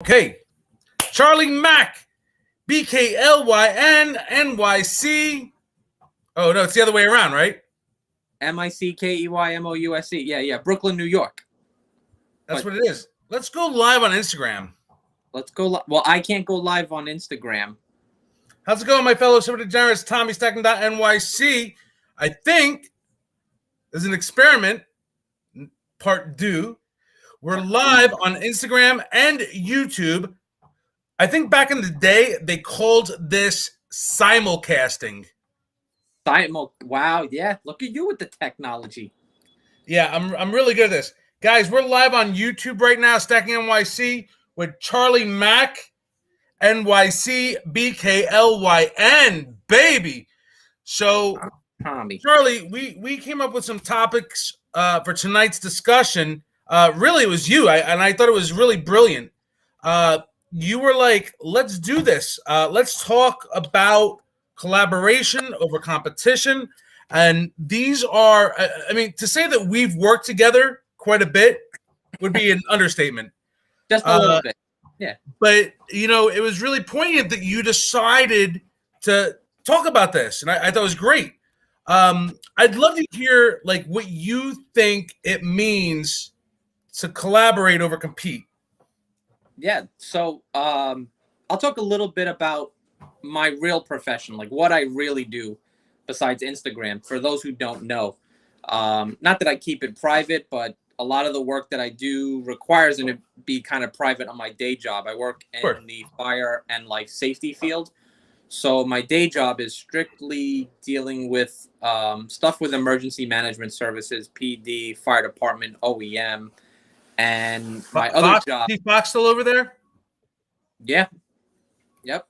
Okay. Charlie Mack, BKLYNNYC. Oh, no, it's the other way around, right? MICKEYMOUSC. Yeah. Brooklyn, New York. That's But what it is. Let's go live on Instagram. let's go. Well, I can't go live on Instagram. How's it going, my fellow super degenerates? Tommy stacking.nyc. I think there's an experiment, part due. We're live on Instagram and YouTube. I think back in the day, they called this simulcasting. Wow, yeah. Look at you with the technology. Yeah, I'm really good at this. Guys, we're live on YouTube right now, Stacking NYC with Charlie Mack, NYC, BKLYN, baby. So, Tommy. Charlie, we came up with some topics for tonight's discussion. Really, it was you, and I thought it was really brilliant. You were like, let's do this. Let's talk about collaboration over competition. And these are, I mean, to say that we've worked together quite a bit would be an understatement. Just a little bit. Yeah. But, it was really poignant that you decided to talk about this. And I thought it was great. I'd love to hear, like, what you think it means to collaborate over compete. Yeah. So I'll talk a little bit about my real profession, like what I really do besides Instagram, for those who don't know. Not that I keep it private, but a lot of the work that I do requires it to be kind of private on my day job. I work in the fire and life safety field. So my day job is strictly dealing with stuff with emergency management services, PD, fire department, OEM, and my other job. Is Fox still over there? Yeah. Yep.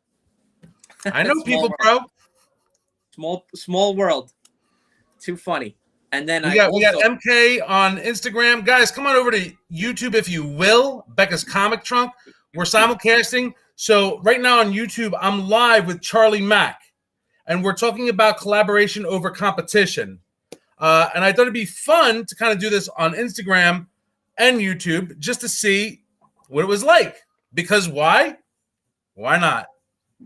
I know people, bro. Small world. Too funny. And then we got MK on Instagram. Guys, come on over to YouTube if you will. Becca's Comic Trunk. We're simulcasting. So right now on YouTube, I'm live with Charlie Mack, and we're talking about collaboration over competition. And I thought it'd be fun to kind of do this on Instagram and YouTube just to see what it was like. Because why? Why not?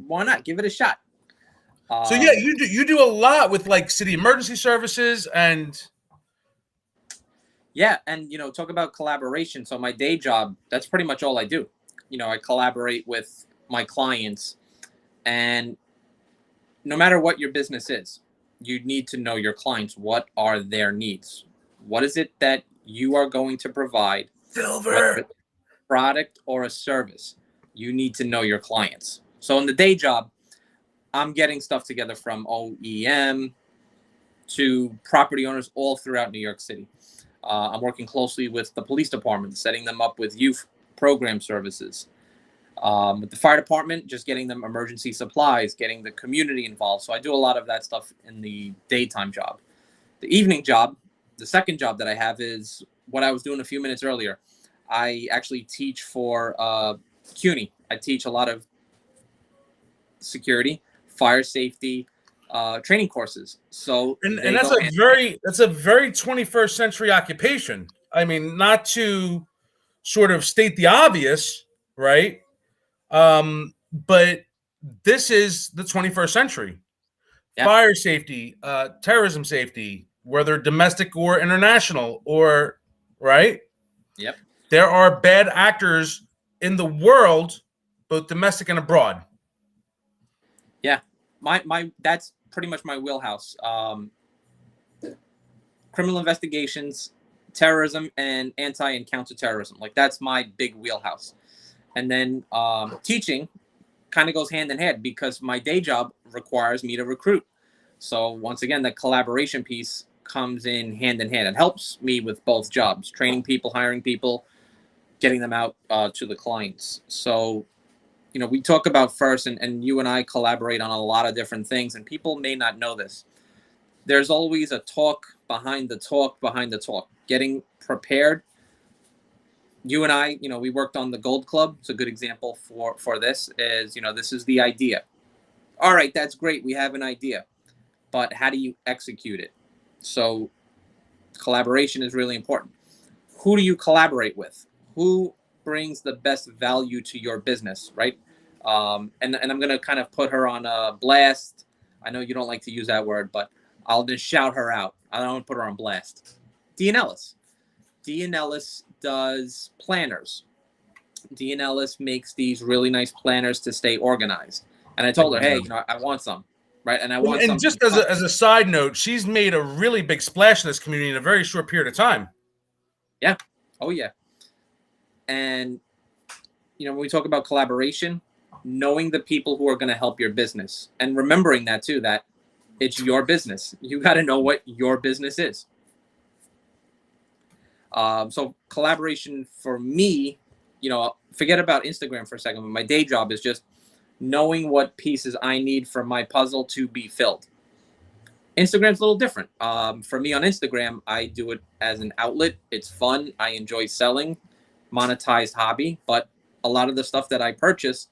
Why not? Give it a shot. So yeah, you do a lot with like city emergency services and talk about collaboration. So my day job, that's pretty much all I do. I collaborate with my clients, and no matter what your business is, you need to know your clients. What are their needs? What is it that you are going to provide? Silver, a product or a service. You need to know your clients. So in the day job, I'm getting stuff together from OEM to property owners all throughout New York City. I'm working closely with the police department, setting them up with youth program services. With the fire department, just getting them emergency supplies, getting the community involved. So I do a lot of that stuff in the daytime job. The evening job, the second job that I have, is what I was doing a few minutes earlier. I actually teach for CUNY. I teach a lot of security, fire safety, training courses. So and that's a very 21st century occupation. I mean, not to sort of state the obvious, right? But this is the 21st century. Yeah. Fire safety, terrorism safety, whether domestic or international, or right? Yep. There are bad actors in the world, both domestic and abroad. Yeah, my that's pretty much my wheelhouse. Criminal investigations, terrorism, and anti and counterterrorism. Like, that's my big wheelhouse. And then teaching kind of goes hand in hand, because my day job requires me to recruit. So once again, the collaboration piece comes in hand. It helps me with both jobs: training people, hiring people, getting them out to the clients. So we talk about first, and you and I collaborate on a lot of different things, and people may not know this. There's always a talk behind the talk, getting prepared. You and I, we worked on the Gold Club. It's a good example for this is, this is the idea. All right, that's great. We have an idea, but how do you execute it? So collaboration is really important. Who do you collaborate with? Who brings the best value to your business, right? And I'm gonna kind of put her on a blast. I know you don't like to use that word, but I'll just shout her out. I don't want to put her on blast. Dean Ellis. Dean Ellis does planners. Dean Ellis makes these really nice planners to stay organized. And I told her, hey, I want some, right? And I want And something just as a side note, she's made a really big splash in this community in a very short period of time. Yeah. Oh, yeah. And, when we talk about collaboration, knowing the people who are going to help your business and remembering that too, that it's your business. You got to know what your business is. So collaboration for me, forget about Instagram for a second. But my day job is just knowing what pieces I need for my puzzle to be filled. Instagram's a little different. For me on Instagram, I do it as an outlet. It's fun. I enjoy selling, monetized hobby. But a lot of the stuff that I purchase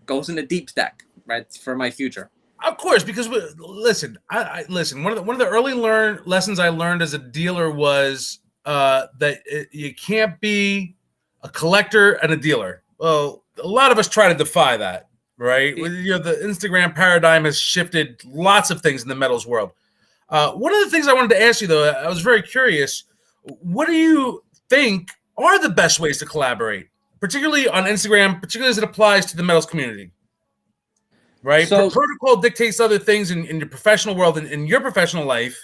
goes in a deep stack, right, for my future. Of course, because listen, I listen. One of the early lessons I learned as a dealer was that you can't be a collector and a dealer. Well, a lot of us try to defy that, right? The Instagram paradigm has shifted lots of things in the metals world. One of the things I wanted to ask you, though, I was very curious. What do you think are the best ways to collaborate, particularly on Instagram, particularly as it applies to the metals community? Right. So protocol dictates other things in your professional world and in your professional life,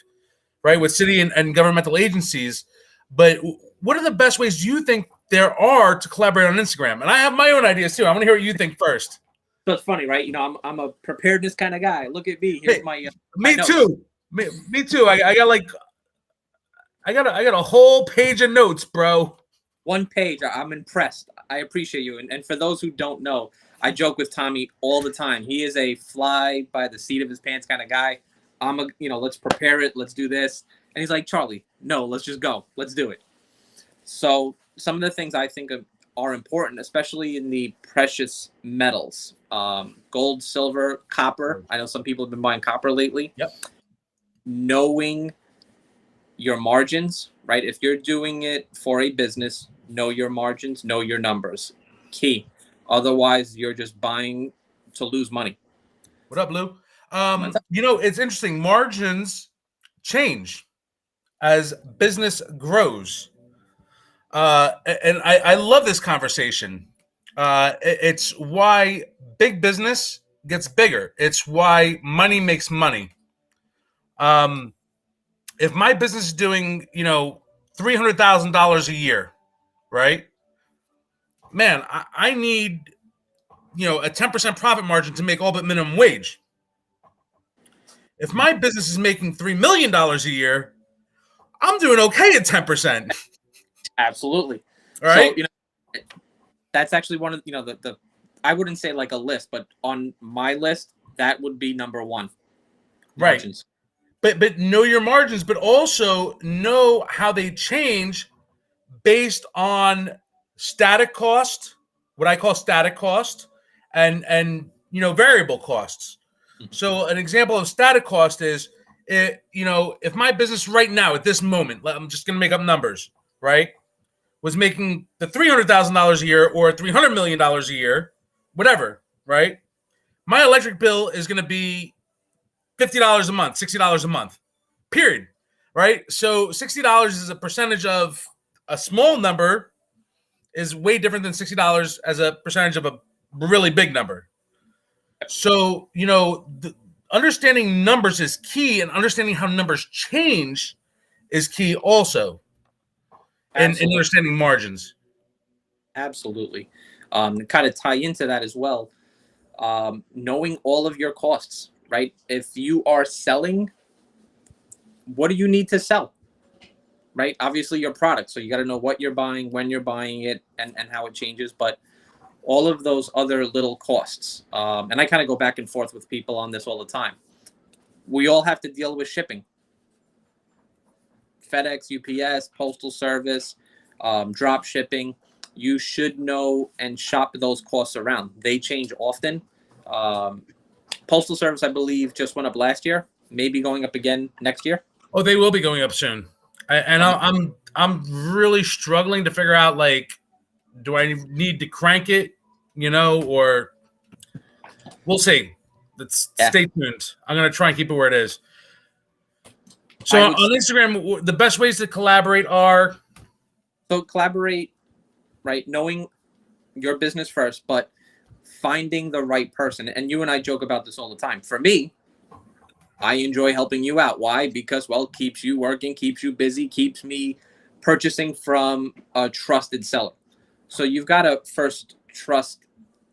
right, with city and governmental agencies. But what are the best ways you think there are to collaborate on Instagram? And I have my own ideas too. I want to hear what you think first. So it's funny, right? I'm a preparedness kind of guy. Look at me. Here's my me too. Me too. I got a whole page of notes, bro. One page. I'm impressed. I appreciate you. And for those who don't know, I joke with Tommy all the time. He is a fly by the seat of his pants kind of guy. Let's prepare it. Let's do this. And he's like, Charlie, no, let's just go. Let's do it. So some of the things I think are important, especially in the precious metals, gold, silver, copper. I know some people have been buying copper lately. Yep. Knowing your margins, right? If you're doing it for a business, know your margins, know your numbers. Key. Otherwise, you're just buying to lose money. What up, Lou? It's interesting. Margins change as business grows. And I love this conversation. It's why big business gets bigger. It's why money makes money. If my business is doing, $300,000 a year, right? Man, I need, a 10% profit margin to make all but minimum wage. If my business is making $3 million a year, I'm doing okay at 10%. Absolutely. All right. So, that's actually one of, the I wouldn't say like a list, but on my list, that would be number one. Margins. Right. But know your margins, but also know how they change based on static cost, what I call static cost, and variable costs. So an example of static cost is, if my business right now at this moment, I'm just going to make up numbers, right, was making the $300,000 a year or $300 million a year, whatever, right? My electric bill is going to be $50 a month, $60 a month, period, right? So $60 is a percentage of a small number is way different than $60 as a percentage of a really big number. So, understanding numbers is key, and understanding how numbers change is key also in understanding margins. Absolutely. Kind of tie into that as well. Knowing all of your costs, right? If you are selling, what do you need to sell? Right? Obviously your product. So you got to know what you're buying, when you're buying it, and how it changes. But all of those other little costs. And I kind of go back and forth with people on this all the time. We all have to deal with shipping. FedEx, UPS, Postal Service, drop shipping. You should know and shop those costs around. They change often. Postal Service, I believe, just went up last year. Maybe going up again next year. Oh, they will be going up soon. I'm really struggling to figure out Do I need to crank it? Or we'll see. Let's stay tuned. I'm gonna try and keep it where it is. So on Instagram, the best ways to collaborate are collaborate, right? Knowing your business first, but finding the right person. And you and I joke about this all the time. For me, I enjoy helping you out. Why? Because, well, it keeps you working, keeps you busy, keeps me purchasing from a trusted seller. So you've got to first trust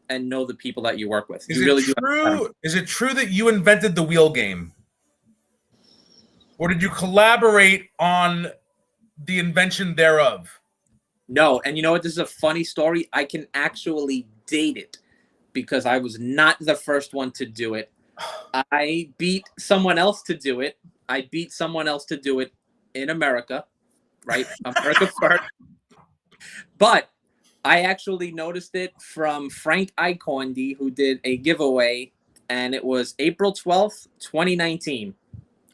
and know the people that you work with. Is it true that you invented the wheel game? Or did you collaborate on the invention thereof? No. And you know what? This is a funny story. I can actually date it because I was not the first one to do it. I beat someone else to do it. In America, right? America first. But I actually noticed it from Frank Icondy, who did a giveaway, and it was April 12th, 2019.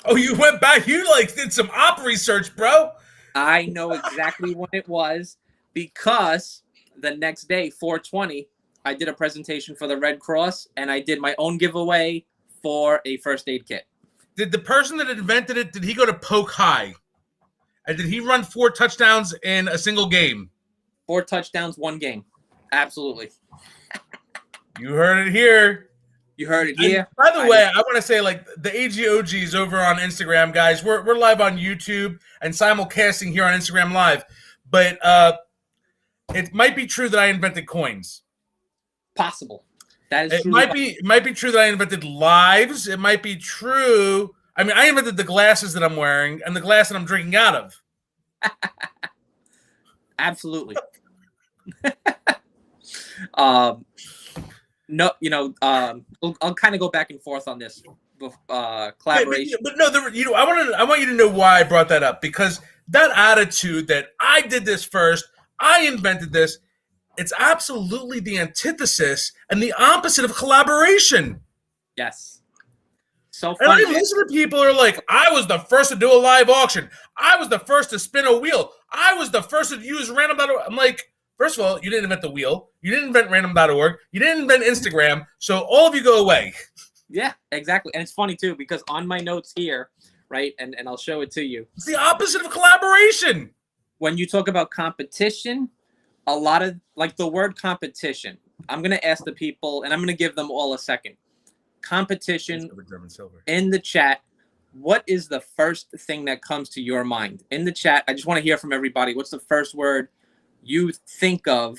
Oh, you went back. You did some op research, bro. I know exactly when it was because the next day, 4/20, I did a presentation for the Red Cross, and I did my own giveaway for a first aid kit. Did the person that invented it, did he go to Polk High? And did he run 4 touchdowns in a single game? 4 touchdowns, 1 game. Absolutely. You heard it here. You heard it here. And by the way, I want to say, the AGOGs over on Instagram, guys, we're live on YouTube and simulcasting here on Instagram Live. But it might be true that I invented coins. Possible. That is true. It might be true that I invented lives. It might be true. I mean, I invented the glasses that I'm wearing and the glass that I'm drinking out of. Absolutely. No, I'll kind of go back and forth on this collaboration. But no, I want you to know why I brought that up, because that attitude that I did this first, I invented this, it's absolutely the antithesis and the opposite of collaboration. Yes. So funny. And I listen to people who are like, I was the first to do a live auction. I was the first to spin a wheel. I was the first to use random.org. I'm like, first of all, you didn't invent the wheel. You didn't invent random.org. You didn't invent Instagram. So all of you go away. Yeah, exactly. And it's funny, too, because on my notes here, right, and I'll show it to you. It's the opposite of collaboration. When you talk about competition, a lot of, the word competition, I'm going to ask the people, and I'm going to give them all a second. Competition in the chat. What is the first thing that comes to your mind? In the chat, I just want to hear from everybody. What's the first word you think of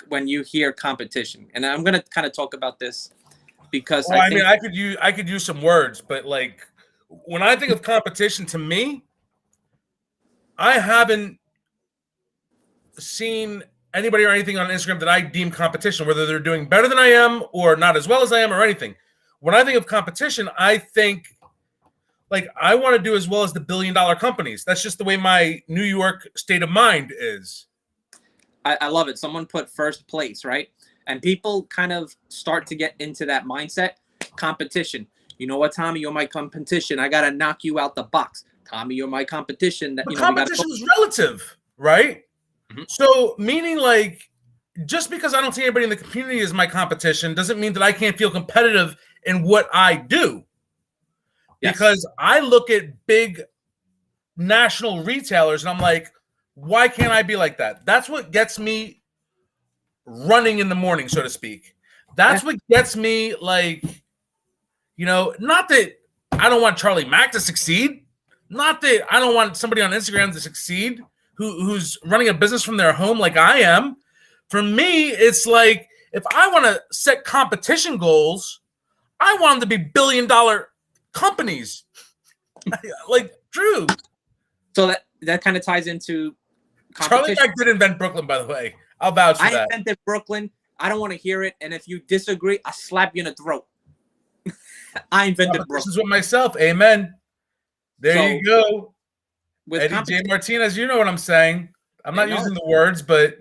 when you hear competition? And I'm going to kind of talk about this because I could use some words, but when I think of competition, to me, I haven't seen anybody or anything on Instagram that I deem competition, whether they're doing better than I am or not as well as I am or anything. When I think of competition, I think I want to do as well as the billion-dollar companies. That's just the way my New York state of mind is. I love it. Someone put first place, right? And people kind of start to get into that mindset. Competition. You know what, Tommy? You're my competition. I got to knock you out the box. Tommy, you're my competition. Competition is relative, right? Mm-hmm. So meaning just because I don't see anybody in the community as my competition doesn't mean that I can't feel competitive in what I do. Yes. Because I look at big national retailers and I'm like, why can't I be like that? That's what gets me running in the morning, so to speak. That's what gets me not that I don't want Charlie Mack to succeed. Not that I don't want somebody on Instagram to succeed who's running a business from their home like I am. For me, it's if I want to set competition goals, I want them to be billion-dollar companies. Drew. So that kind of ties into competition. Charlie Mack did invent Brooklyn, by the way. I'll vouch for that. I invented Brooklyn. I don't want to hear it. And if you disagree, I'll slap you in the throat. I invented Brooklyn. This is with myself. Amen. There you go. With Eddie J. Martinez, you know what I'm saying. I'm not using the words, but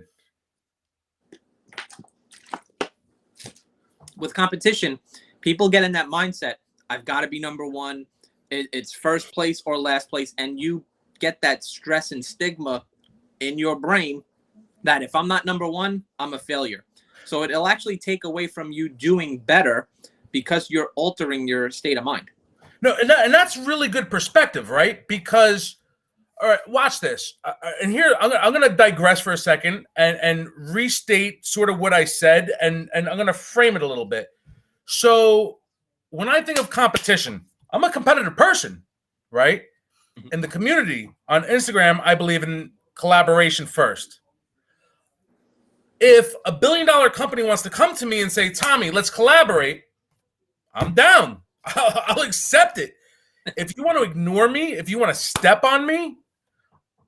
with competition, people get in that mindset. I've got to be number one. It's first place or last place. And you get that stress and stigma in your brain that if I'm not number one, I'm a failure. So it'll actually take away from you doing better because you're altering your state of mind. No, and that's really good perspective, right? Because, all right, watch this. And here, I'm going to digress for a second and restate sort of what I said, and I'm going to frame it a little bit. So when I think of competition, I'm a competitive person, right? In the community on Instagram, I believe in collaboration first. If a $1 billion company wants to come to me and say, Tommy, let's collaborate, I'm down. I'll accept it. If you want to ignore me, if you want to step on me,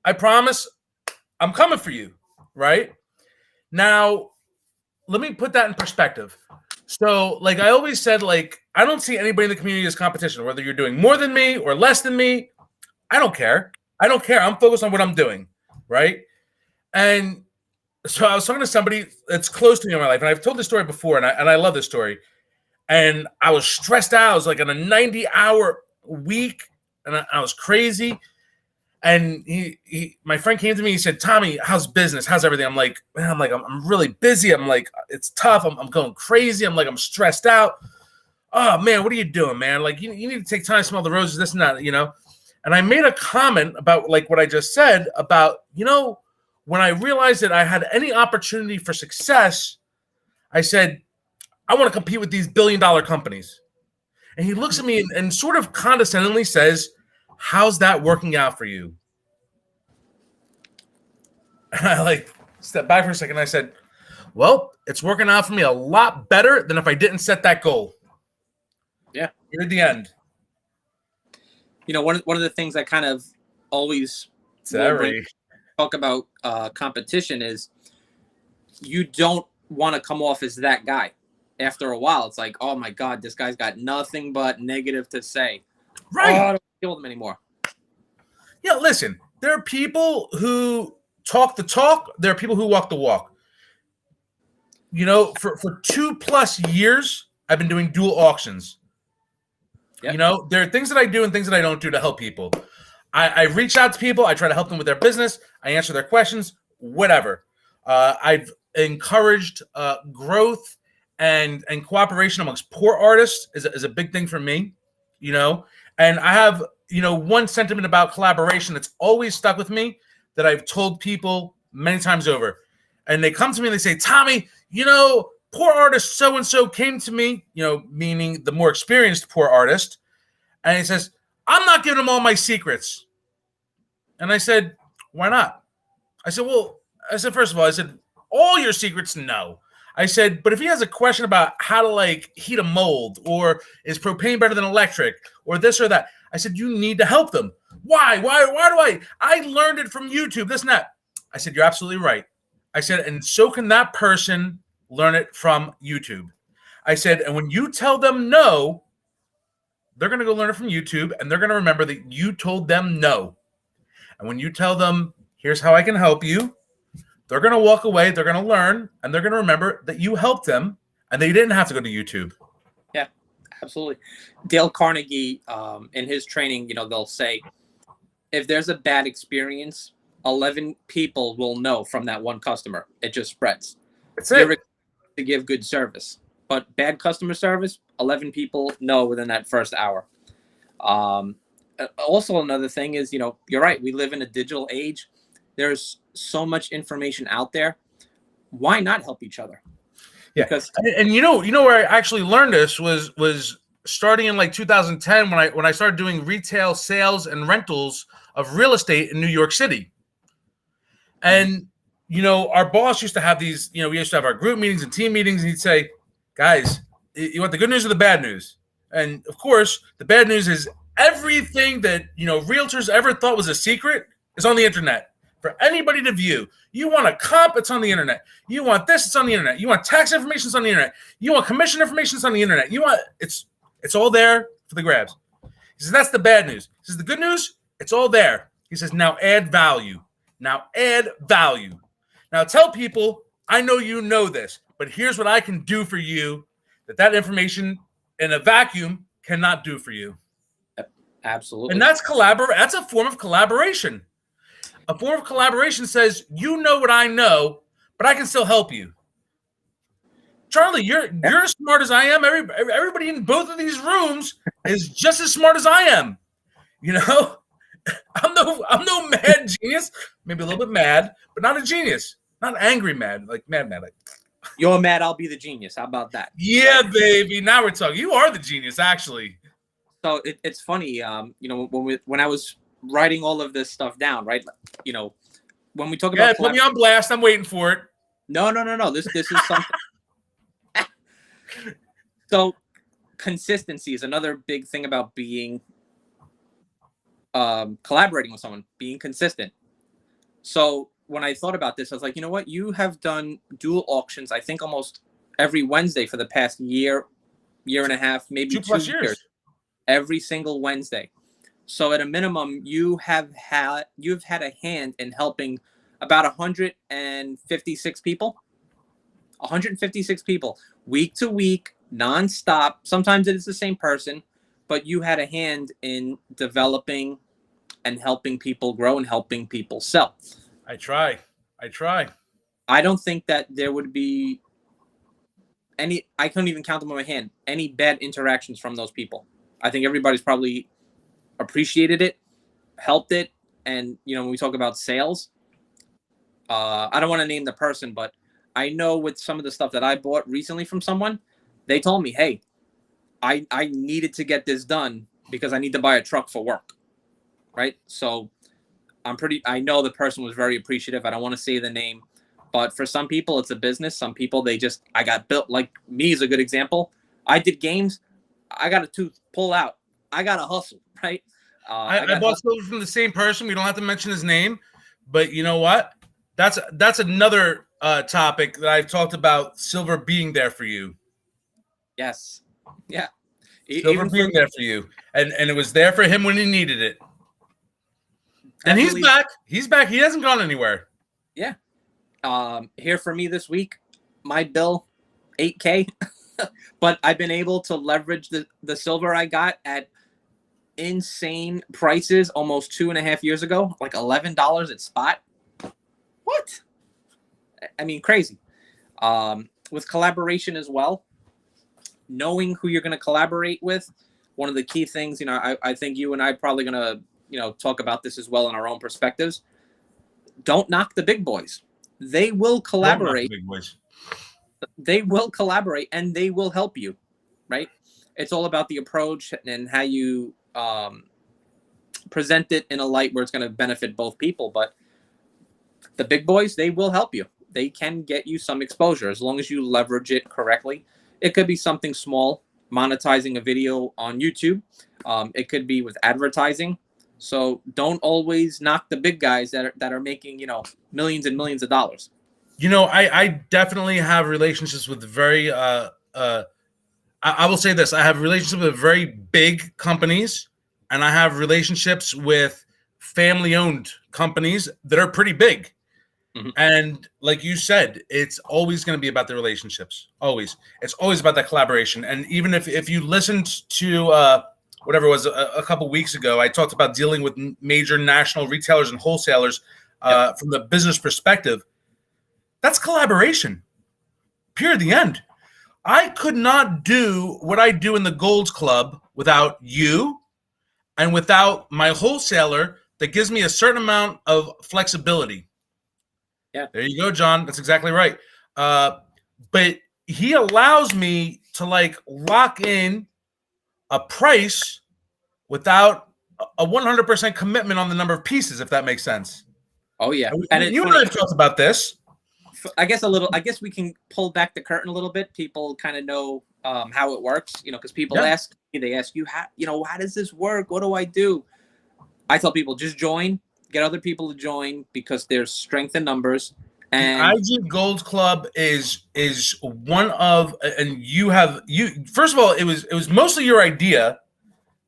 I promise I'm coming for you, right? Now, let me put that in perspective. So, like I always said, like, I don't see anybody in the community as competition, whether you're doing more than me or less than me. I don't care. I don't care. I'm focused on what I'm doing, right? And so I was talking to somebody that's close to me in my life, and I've told this story before, and I love this story. And I was stressed out. I was like on a 90-hour week, and I was crazy. And my friend came to me. He said, "Tommy, how's business? How's everything?" I'm like, man, I'm really busy. I'm like, it's tough. I'm going crazy. I'm stressed out. Oh man, what are you doing, man? Like, you need to take time to smell the roses, this and that, you know. And I made a comment about like what I just said about, when I realized that I had any opportunity for success, I said, I want to compete with these $1 billion companies. And he looks at me and sort of condescendingly says, how's that working out for you? And I like stepped back for a second. And I said, well, it's working out for me a lot better than if I didn't set that goal. Yeah. You're at the end. One of the things I kind of always talk about competition is you don't want to come off as that guy. After a while, it's like, oh my God, this guy's got nothing but negative to say. Right. I don't deal with him anymore. Yeah, listen, there are people who talk the talk. There are people who walk the walk. For 2+ years, I've been doing dual auctions. Yep. There are things that I do and things that I don't do to help people. I reach out to people. I try to help them with their business. I answer their questions, whatever. I've encouraged growth and cooperation amongst poor artists is a big thing for me, And I have, one sentiment about collaboration that's always stuck with me that I've told people many times over. And they come to me and they say, Tommy, poor artist so-and-so came to me, meaning the more experienced poor artist. And he says, I'm not giving him all my secrets. And I said, why not? I said, first of all, all your secrets, no. I said, but if he has a question about how to heat a mold, or is propane better than electric, or this or that, I said, you need to help them. Why do I learned it from YouTube, this and that. I said, you're absolutely right. I said, and so can that person learn it from YouTube. I said, and when you tell them no, they're going to go learn it from YouTube, and they're going to remember that you told them no. And when you tell them, here's how I can help you, they're going to walk away, they're going to learn, and they're going to remember that you helped them, and they didn't have to go to YouTube. Yeah, absolutely. Dale Carnegie, in his training, they'll say, if there's a bad experience, 11 people will know from that one customer. It just spreads. That's it. To give good service. But bad customer service, 11 people know within that first hour. Also, another thing is, you're right. We live in a digital age. There's so much information out there. Why not help each other? Yeah. Because, and where I actually learned this was starting in 2010 when I started doing retail sales and rentals of real estate in New York City. And our boss used to have these. We used to have our group meetings and team meetings, and he'd say, guys, you want the good news or the bad news? And of course, the bad news is everything that realtors ever thought was a secret is on the internet for anybody to view. You want a comp, it's on the internet. You want this, it's on the internet. You want tax information, it's on the internet. You want commission information, it's on the internet. It's all there for the grabs. He says that's the bad news. He says the good news, it's all there. He says now add value. Now tell people, I know you know this, but here's what I can do for you that information in a vacuum cannot do for you. Absolutely. And that's a form of collaboration. A form of collaboration says, you know what I know, but I can still help you. Charlie, you're as smart as I am. Everybody in both of these rooms is just as smart as I am. You know, I'm no mad genius. Maybe a little bit mad, but not a genius. Not angry mad, like mad. Like, you're mad, I'll be the genius. How about that? Yeah, baby. Now we're talking. You are the genius, actually. So it's funny, when I was writing all of this stuff down, right? You know, when we talk about put me on blast. I'm waiting for it. No. This is something. So consistency is another big thing about being collaborating with someone, being consistent. So when I thought about this, I was like, you know what? You have done dual auctions, I think almost every Wednesday for the past year and a half, maybe 2 years. Every single Wednesday. So at a minimum, you've had a hand in helping about 156 people. 156 people, week to week, nonstop. Sometimes it is the same person, but you had a hand in developing and helping people grow and helping people sell. I try. I don't think that there would be any, I couldn't even count them on my hand, any bad interactions from those people. I think everybody's probably appreciated it, helped it. And, when we talk about sales, I don't want to name the person, but I know with some of the stuff that I bought recently from someone, they told me, hey, I needed to get this done because I need to buy a truck for work. Right. So I know the person was very appreciative. I don't want to say the name, but for some people, it's a business. Some people, I got built, like me is a good example. I did games. I got a tooth pull out. I got to hustle. Right. I bought silver from the same person. We don't have to mention his name, but you know what? That's another topic that I've talked about, silver being there for you. Yes. Yeah. Silver being there for you. And it was there for him when he needed it. And he's back. He's back. He hasn't gone anywhere. Yeah. Here for me this week, my bill, $8K. But I've been able to leverage the silver I got at insane prices almost 2.5 years ago, like $11 at spot. What? I mean, crazy. With collaboration as well, knowing who you're going to collaborate with, one of the key things, I think you and I are probably going to, talk about this as well in our own perspectives. Don't knock the big boys. They will collaborate. Big boys. They will collaborate and they will help you, right? It's all about the approach and how you present it in a light where it's going to benefit both people. But the big boys, they will help you. They can get you some exposure as long as you leverage it correctly. It could be something small, monetizing a video on YouTube. It could be with advertising. So don't always knock the big guys that are making, millions and millions of dollars. I definitely have relationships with very I will say this. I have relationships with very big companies, and I have relationships with family-owned companies that are pretty big. Mm-hmm. And like you said, it's always going to be about the relationships. Always. It's always about that collaboration. And even if you listened to whatever it was a couple weeks ago, I talked about dealing with major national retailers and wholesalers from the business perspective. That's collaboration. Period. The end. I could not do what I do in the Golds Club without you and without my wholesaler that gives me a certain amount of flexibility. Yeah. There you go, John. That's exactly right. But he allows me to lock in a price without a 100% commitment on the number of pieces, if that makes sense. Oh, yeah. And you and I have talked about this. I guess we can pull back the curtain a little bit. People kind of know how it works, because people ask you, how does this work? What do I do? I tell people just join, get other people to join because there's strength in numbers. And the IG Golds Club is one of, and you first of all, it was mostly your idea.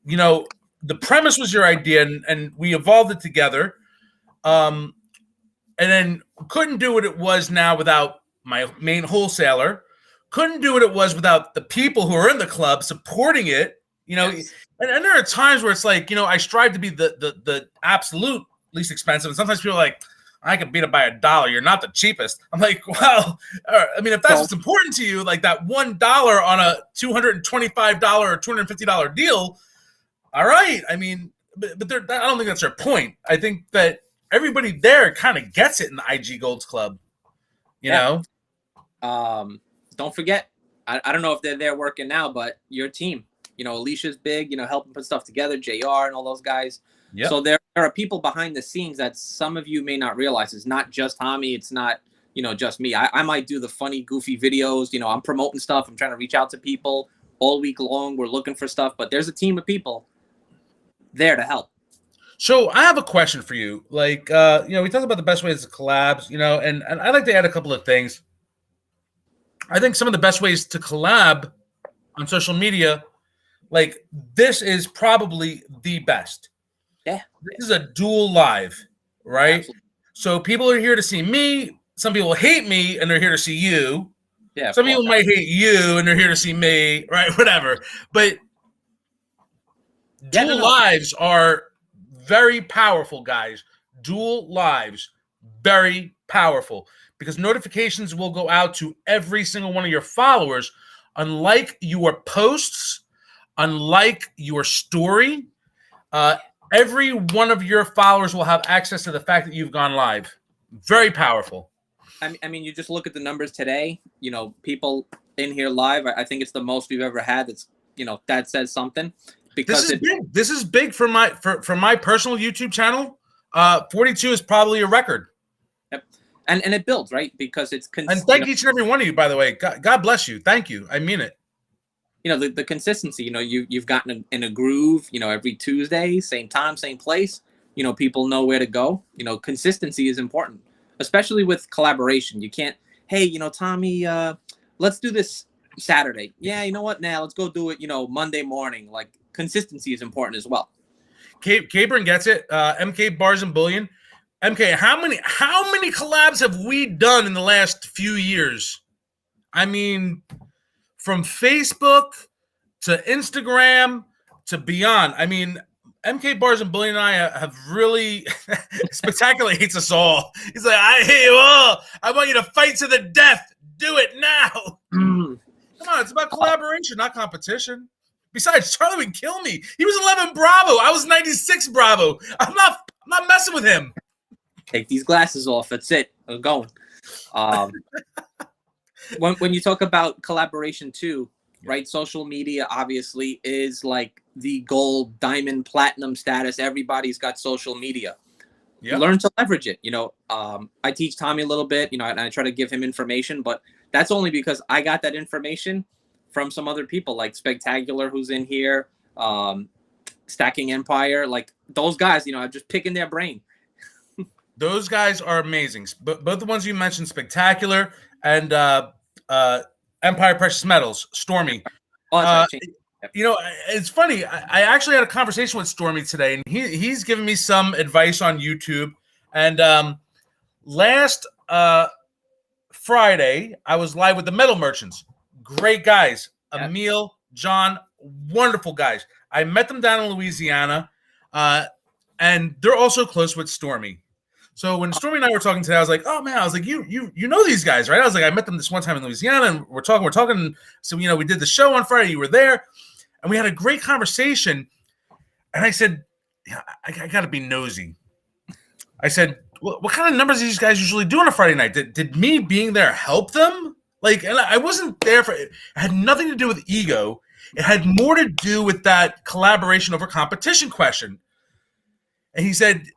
The premise was your idea, and we evolved it together. And then couldn't do what it was now without my main wholesaler. Couldn't do what it was without the people who are in the club supporting it. Yes. And there are times where it's like, I strive to be the absolute least expensive. And sometimes people are like, I could beat it by $1. You're not the cheapest. I'm like, well, I mean, if that's what's important to you, like that $1 on a $225 or $250 deal, all right. I mean, but I don't think that's their point. I think that everybody there kind of gets it in the IG Golds Club, you know? Don't forget, I don't know if they're there working now, but your team, Alicia's big, helping put stuff together, JR and all those guys. Yep. So there are people behind the scenes that some of you may not realize. It's not just Tommy. It's not, just me. I might do the funny, goofy videos. I'm promoting stuff. I'm trying to reach out to people all week long. We're looking for stuff, but there's a team of people there to help. So I have a question for you. Like, we talked about the best ways to collabs, and I'd like to add a couple of things. I think some of the best ways to collab on social media, like this is probably the best. Yeah. This is a dual live, right? Absolutely. So people are here to see me. Some people hate me and they're here to see you. Yeah. Some people might hate you and they're here to see me, right? Whatever. But dual lives are very powerful, guys. Dual lives, very powerful, because notifications will go out to every single one of your followers, unlike your posts, unlike your story. Every one of your followers will have access to the fact that you've gone live. Very powerful. I mean, you just look at the numbers today, people in here live. I think it's the most we've ever had. That's, that says something. Because this is big. This is big for my personal YouTube channel. 42 is probably a record. Yep. And it builds, right? Because it's and thank each and every one of you, by the way. God bless you. Thank you. I mean it. The consistency. You've gotten in a groove. Every Tuesday, same time, same place. People know where to go. Consistency is important, especially with collaboration. You can't. Hey, Tommy, let's do this Saturday. Yeah, you know what? Now let's go do it. Monday morning. Like, consistency is important as well. Cabron gets it. MK Bars and Bullion. MK, how many collabs have we done in the last few years? I mean, from Facebook to Instagram to beyond. I mean, MK Bars and Bullion and I have really Spectacular hates us all. He's like, I hate you all. I want you to fight to the death. Do it now. Come on, it's about collaboration, not competition. Besides, Charlie would kill me. He was 11 Bravo. I was 96 Bravo. I'm not messing with him. Take these glasses off. That's it. I'm going. When you talk about collaboration too, right? Social media obviously is like the gold, diamond, platinum status. Everybody's got social media. Yep. Learn to leverage it. I teach Tommy a little bit, and I try to give him information, but that's only because I got that information from some other people like Spectacular, who's in here, Stacking Empire, like those guys, I'm just picking their brain. Those guys are amazing. But both the ones you mentioned, Spectacular and Empire Precious Metals, Stormy. It's funny. I actually had a conversation with Stormy today, and he's giving me some advice on YouTube. And last Friday, I was live with the Metal Merchants. Great guys. Yeah. Emil, John, wonderful guys. I met them down in Louisiana, and they're also close with Stormy. So when Stormy and I were talking today, I was like, "Oh man," I was like, "You know these guys, right?" I was like, "I met them this one time in Louisiana, and we're talking." So we did the show on Friday. You were there, and we had a great conversation. And I said, "Yeah, I got to be nosy." I said, "What kind of numbers do these guys usually do on a Friday night? Did me being there help them?" Like, and I wasn't there for it. It had nothing to do with ego. It had more to do with that collaboration over competition question. And he said,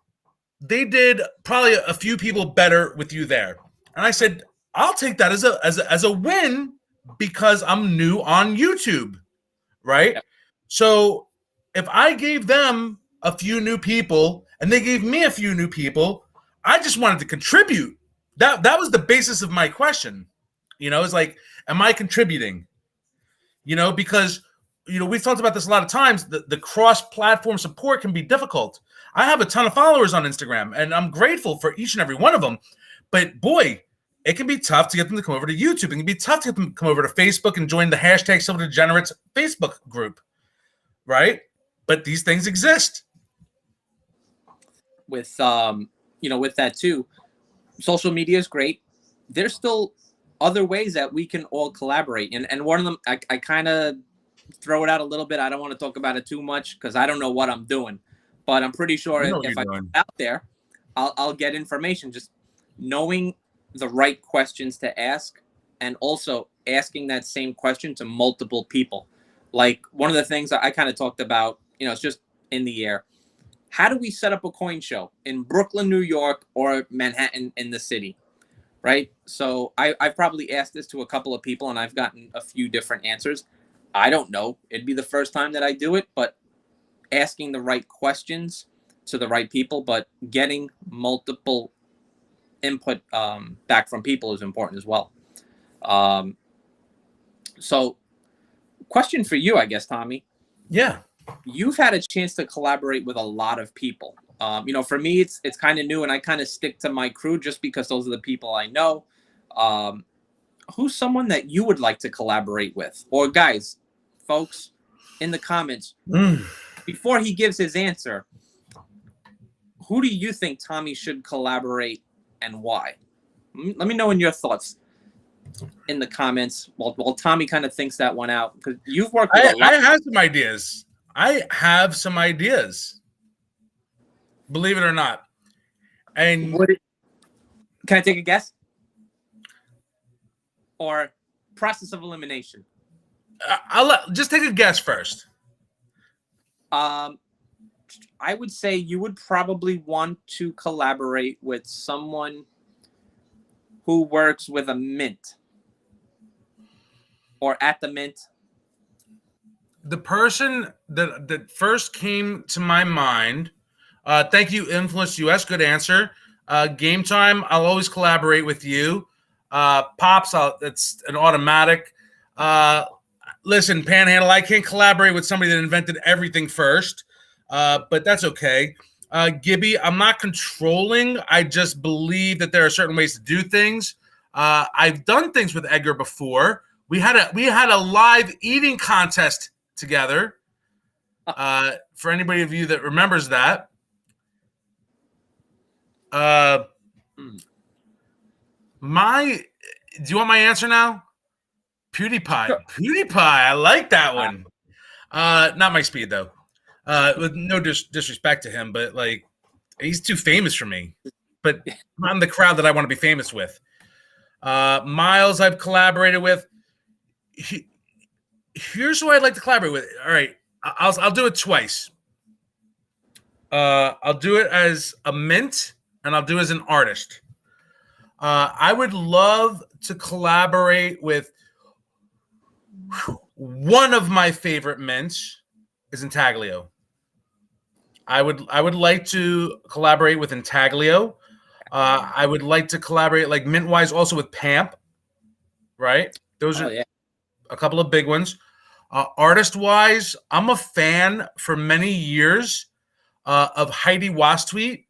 they did probably a few people better with you there. And I said, I'll take that as a win because I'm new on YouTube, right? Yeah. So if I gave them a few new people and they gave me a few new people, I just wanted to contribute. That was the basis of my question. It's like, am I contributing? Because, we've talked about this a lot of times. The cross-platform support can be difficult. I have a ton of followers on Instagram, and I'm grateful for each and every one of them. But, boy, it can be tough to get them to come over to YouTube. It can be tough to get them to come over to Facebook and join the hashtag Silver Degenerates Facebook group, right? But these things exist. With, with that, too, social media is great. There's still other ways that we can all collaborate. And one of them, I kind of throw it out a little bit. I don't want to talk about it too much because I don't know what I'm doing. But I'm pretty sure You know what if I you're put doing. it out there, I'll get information. Just knowing the right questions to ask, and also asking that same question to multiple people. Like one of the things I kind of talked about, it's just in the air. How do we set up a coin show in Brooklyn, New York, or Manhattan in the city? Right. So I've probably asked this to a couple of people and I've gotten a few different answers. I don't know. It'd be the first time that I do it, but asking the right questions to the right people, but getting multiple input back from people is important as well. So question for you, I guess, Tommy. Yeah. You've had a chance to collaborate with a lot of people. For me, it's kind of new, and I kind of stick to my crew just because those are the people I know. Who's someone that you would like to collaborate with? Or guys, folks, in the comments, before he gives his answer, who do you think Tommy should collaborate and why? Let me know in your thoughts in the comments while Tommy kind of thinks that one out, because you've worked with a lot. I have some ideas. Believe it or not. And Can I take a guess? Or process of elimination? Just take a guess first. I would say you would probably want to collaborate with someone who works with a mint or at the mint. The person that first came to my mind, thank you, Influence US, good answer. Game Time, I'll always collaborate with you. Pops, it's an automatic. Listen, Panhandle, I can't collaborate with somebody that invented everything first, but that's okay. Gibby, I'm not controlling. I just believe that there are certain ways to do things. I've done things with Edgar before. We had a live eating contest together. For anybody of you that remembers that. Do you want my answer now? PewDiePie. Sure. PewDiePie. I like that one. Not my speed though. With no disrespect to him, but like he's too famous for me. But I'm the crowd that I want to be famous with. Miles, I've collaborated with. Here's who I'd like to collaborate with. All right, I'll do it twice. I'll do it as a mint, and I'll do it as an artist. I would love to collaborate with one of my favorite mints is Intaglio. I would like to collaborate with Intaglio. I would like to collaborate like mint-wise also with Pamp. Right? Those are a couple of big ones. Artist-wise, I'm a fan for many years of Heidi Wastweet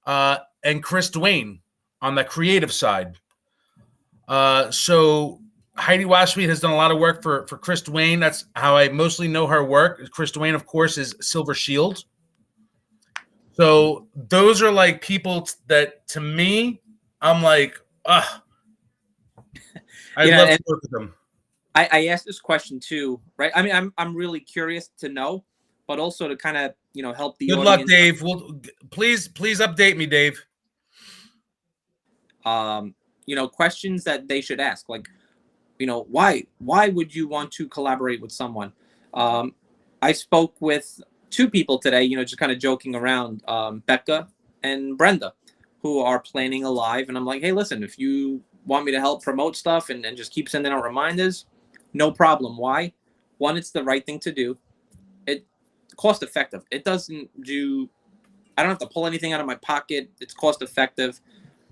and Chris Dwayne on the creative side. So Heidi Wastweet has done a lot of work for Chris Dwayne. That's how I mostly know her work. Chris Dwayne, of course, is Silver Shield. So those are like people that, to me, I'm like, I'd love to work with them. I asked this question too, right? I mean, I'm really curious to know, but also to kind of help the audience. Good luck, Dave. Please update me, Dave. Questions that they should ask, like, why would you want to collaborate with someone? I spoke with two people today, just kind of joking around, Becca and Brenda, who are planning a live, and I'm like, hey, listen, if you want me to help promote stuff and just keep sending out reminders, no problem. Why? One, it's the right thing to do. It's cost effective. I don't have to pull anything out of my pocket. It's cost effective,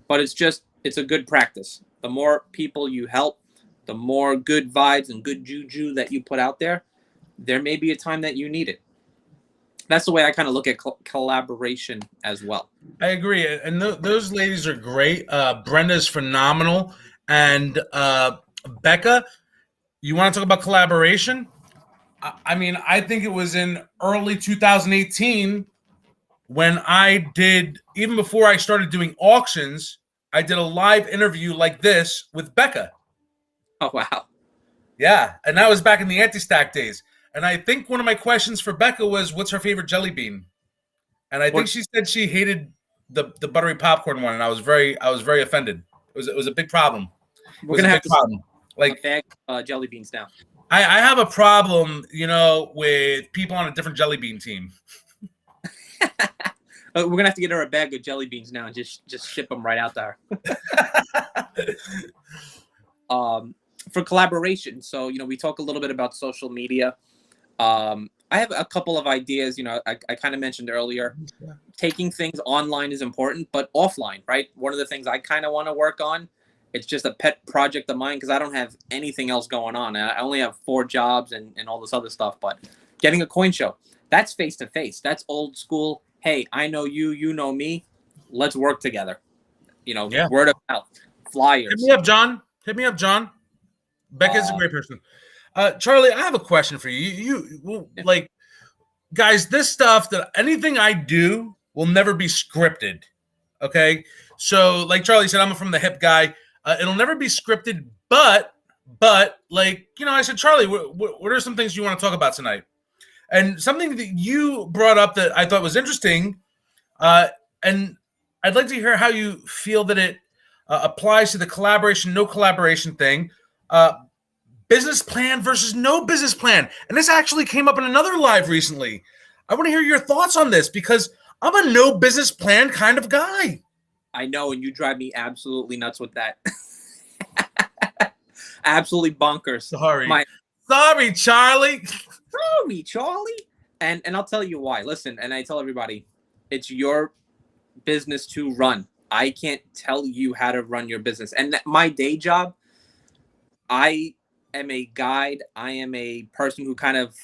but it's a good practice. The more people you help, the more good vibes and good juju that you put out there. There may be a time that you need it. That's the way I kind of look at collaboration as well. I agree. And those ladies are great. Brenda's phenomenal. And Becca, you want to talk about collaboration? I mean, I think it was in early 2018 when I did, even before I started doing auctions, I did a live interview like this with Becca. Oh wow. Yeah, and that was back in the anti-stack days. And I think one of my questions for Becca was, "What's her favorite jelly bean?" And I think What she said she hated the buttery popcorn one, and I was very offended. It was a big problem. It we're was a gonna have big to problem. a Like bag jelly beans now. I have a problem, with people on a different jelly bean team. We're gonna have to get her a bag of jelly beans now and just ship them right out to her. For collaboration, so we talk a little bit about social media. I have a couple of ideas. I kind of mentioned earlier, taking things online is important, but offline, right? One of the things I kind of want to work on, it's just a pet project of mine because I don't have anything else going on. I only have 4 jobs and all this other stuff, but getting a coin show, that's face to face. That's old school. Hey, I know you, you know me. Let's work together. Yeah. Word of mouth, flyers. Hit me up, John. Hit me up, John. Becca's a great person. Charlie, I have a question for you. Like, guys, this stuff that anything I do will never be scripted. Okay, so like Charlie said, I'm from the hip guy. It'll never be scripted, but like I said, Charlie, what are some things you want to talk about tonight? And something that you brought up that I thought was interesting, and I'd like to hear how you feel that it applies to the collaboration, no collaboration thing. Business plan versus no business plan. And this actually came up in another live recently. I want to hear your thoughts on this because I'm a no business plan kind of guy. I know, and you drive me absolutely nuts with that. Absolutely bonkers. Sorry, Charlie. Sorry, Charlie. And I'll tell you why. Listen, and I tell everybody, it's your business to run. I can't tell you how to run your business. And my day job, I am a guide. I am a person who kind of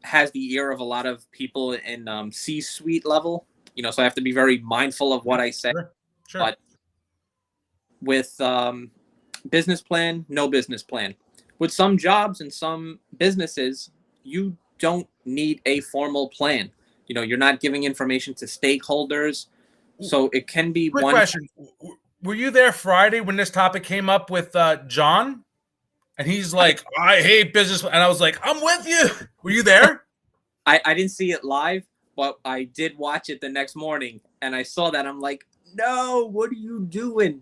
has the ear of a lot of people in C-suite level. So I have to be very mindful of what I say. Sure. But with business plan, no business plan. With some jobs and some businesses, you don't need a formal plan. You're not giving information to stakeholders. So it can be Quick question. Were you there Friday when this topic came up with John? And he's like, I hate business. And I was like, I'm with you. Were you there? I didn't see it live, but I did watch it the next morning. And I saw that. I'm like, no, what are you doing?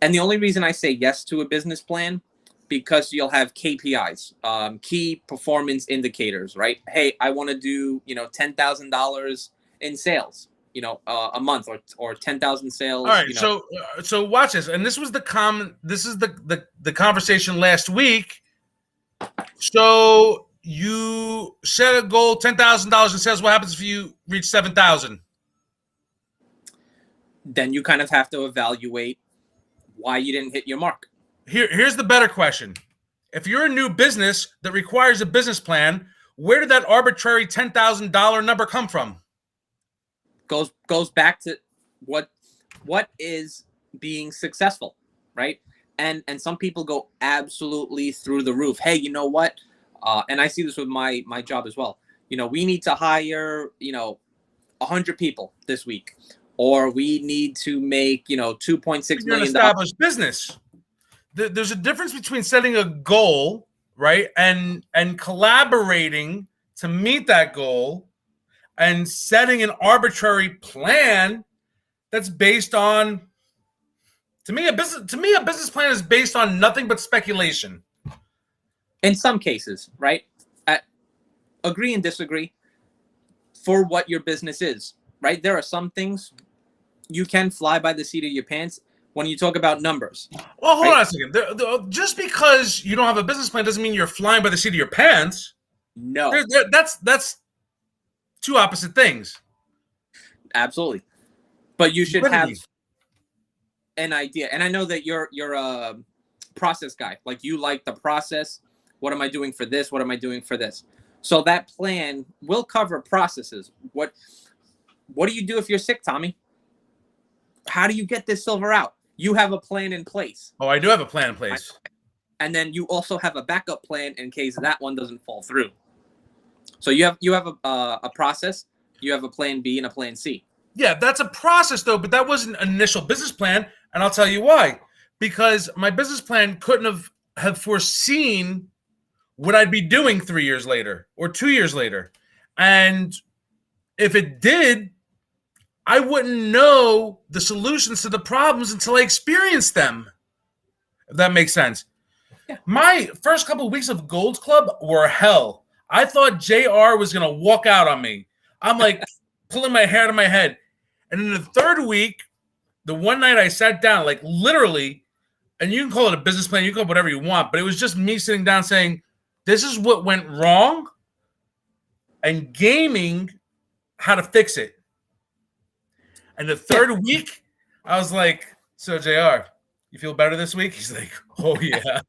And the only reason I say yes to a business plan, because you'll have KPIs, key performance indicators, right? Hey, I want to do, $10,000 in sales, a month or 10,000 sales. All right. So watch this. And this is the conversation last week. So you set a goal, $10,000 in sales. What happens if you reach 7,000? Then you kind of have to evaluate why you didn't hit your mark. Here's the better question. If you're a new business that requires a business plan, where did that arbitrary $10,000 number come from? Goes back to what is being successful, right? And some people go absolutely through the roof. Hey, you know what? And I see this with my job as well. We need to hire 100 people this week, or we need to make $2.6 million. You're an established business. There's a difference between setting a goal, right, and collaborating to meet that goal, and setting an arbitrary plan that's based on. To me, a business plan is based on nothing but speculation. In some cases, right? Agree and disagree for what your business is, right? There are some things you can fly by the seat of your pants when you talk about numbers. Well, hold on a second. Just because you don't have a business plan doesn't mean you're flying by the seat of your pants. No. That's two opposite things. Absolutely. But you should have an idea. And I know that you're a process guy. Like, you like the process. What am I doing for this? What am I doing for this? So that plan will cover processes. What do you do if you're sick, Tommy? How do you get this silver out? You have a plan in place. Oh, I do have a plan in place. And then you also have a backup plan in case that one doesn't fall through. So you have a process, you have a plan B and a plan C. Yeah, that's a process though, but that wasn't an initial business plan, and I'll tell you why. Because my business plan couldn't have foreseen what I'd be doing 3 years later or 2 years later. And if it did, I wouldn't know the solutions to the problems until I experienced them. If that makes sense. Yeah. My first couple of weeks of Gold Club were hell. I thought JR was going to walk out on me. I'm like pulling my hair out of my head. And in the third week, the one night I sat down, like literally, and you can call it a business plan, you can call it whatever you want, but it was just me sitting down saying, this is what went wrong and gaming how to fix it. And the third week, I was like, so JR, you feel better this week? He's like, oh yeah.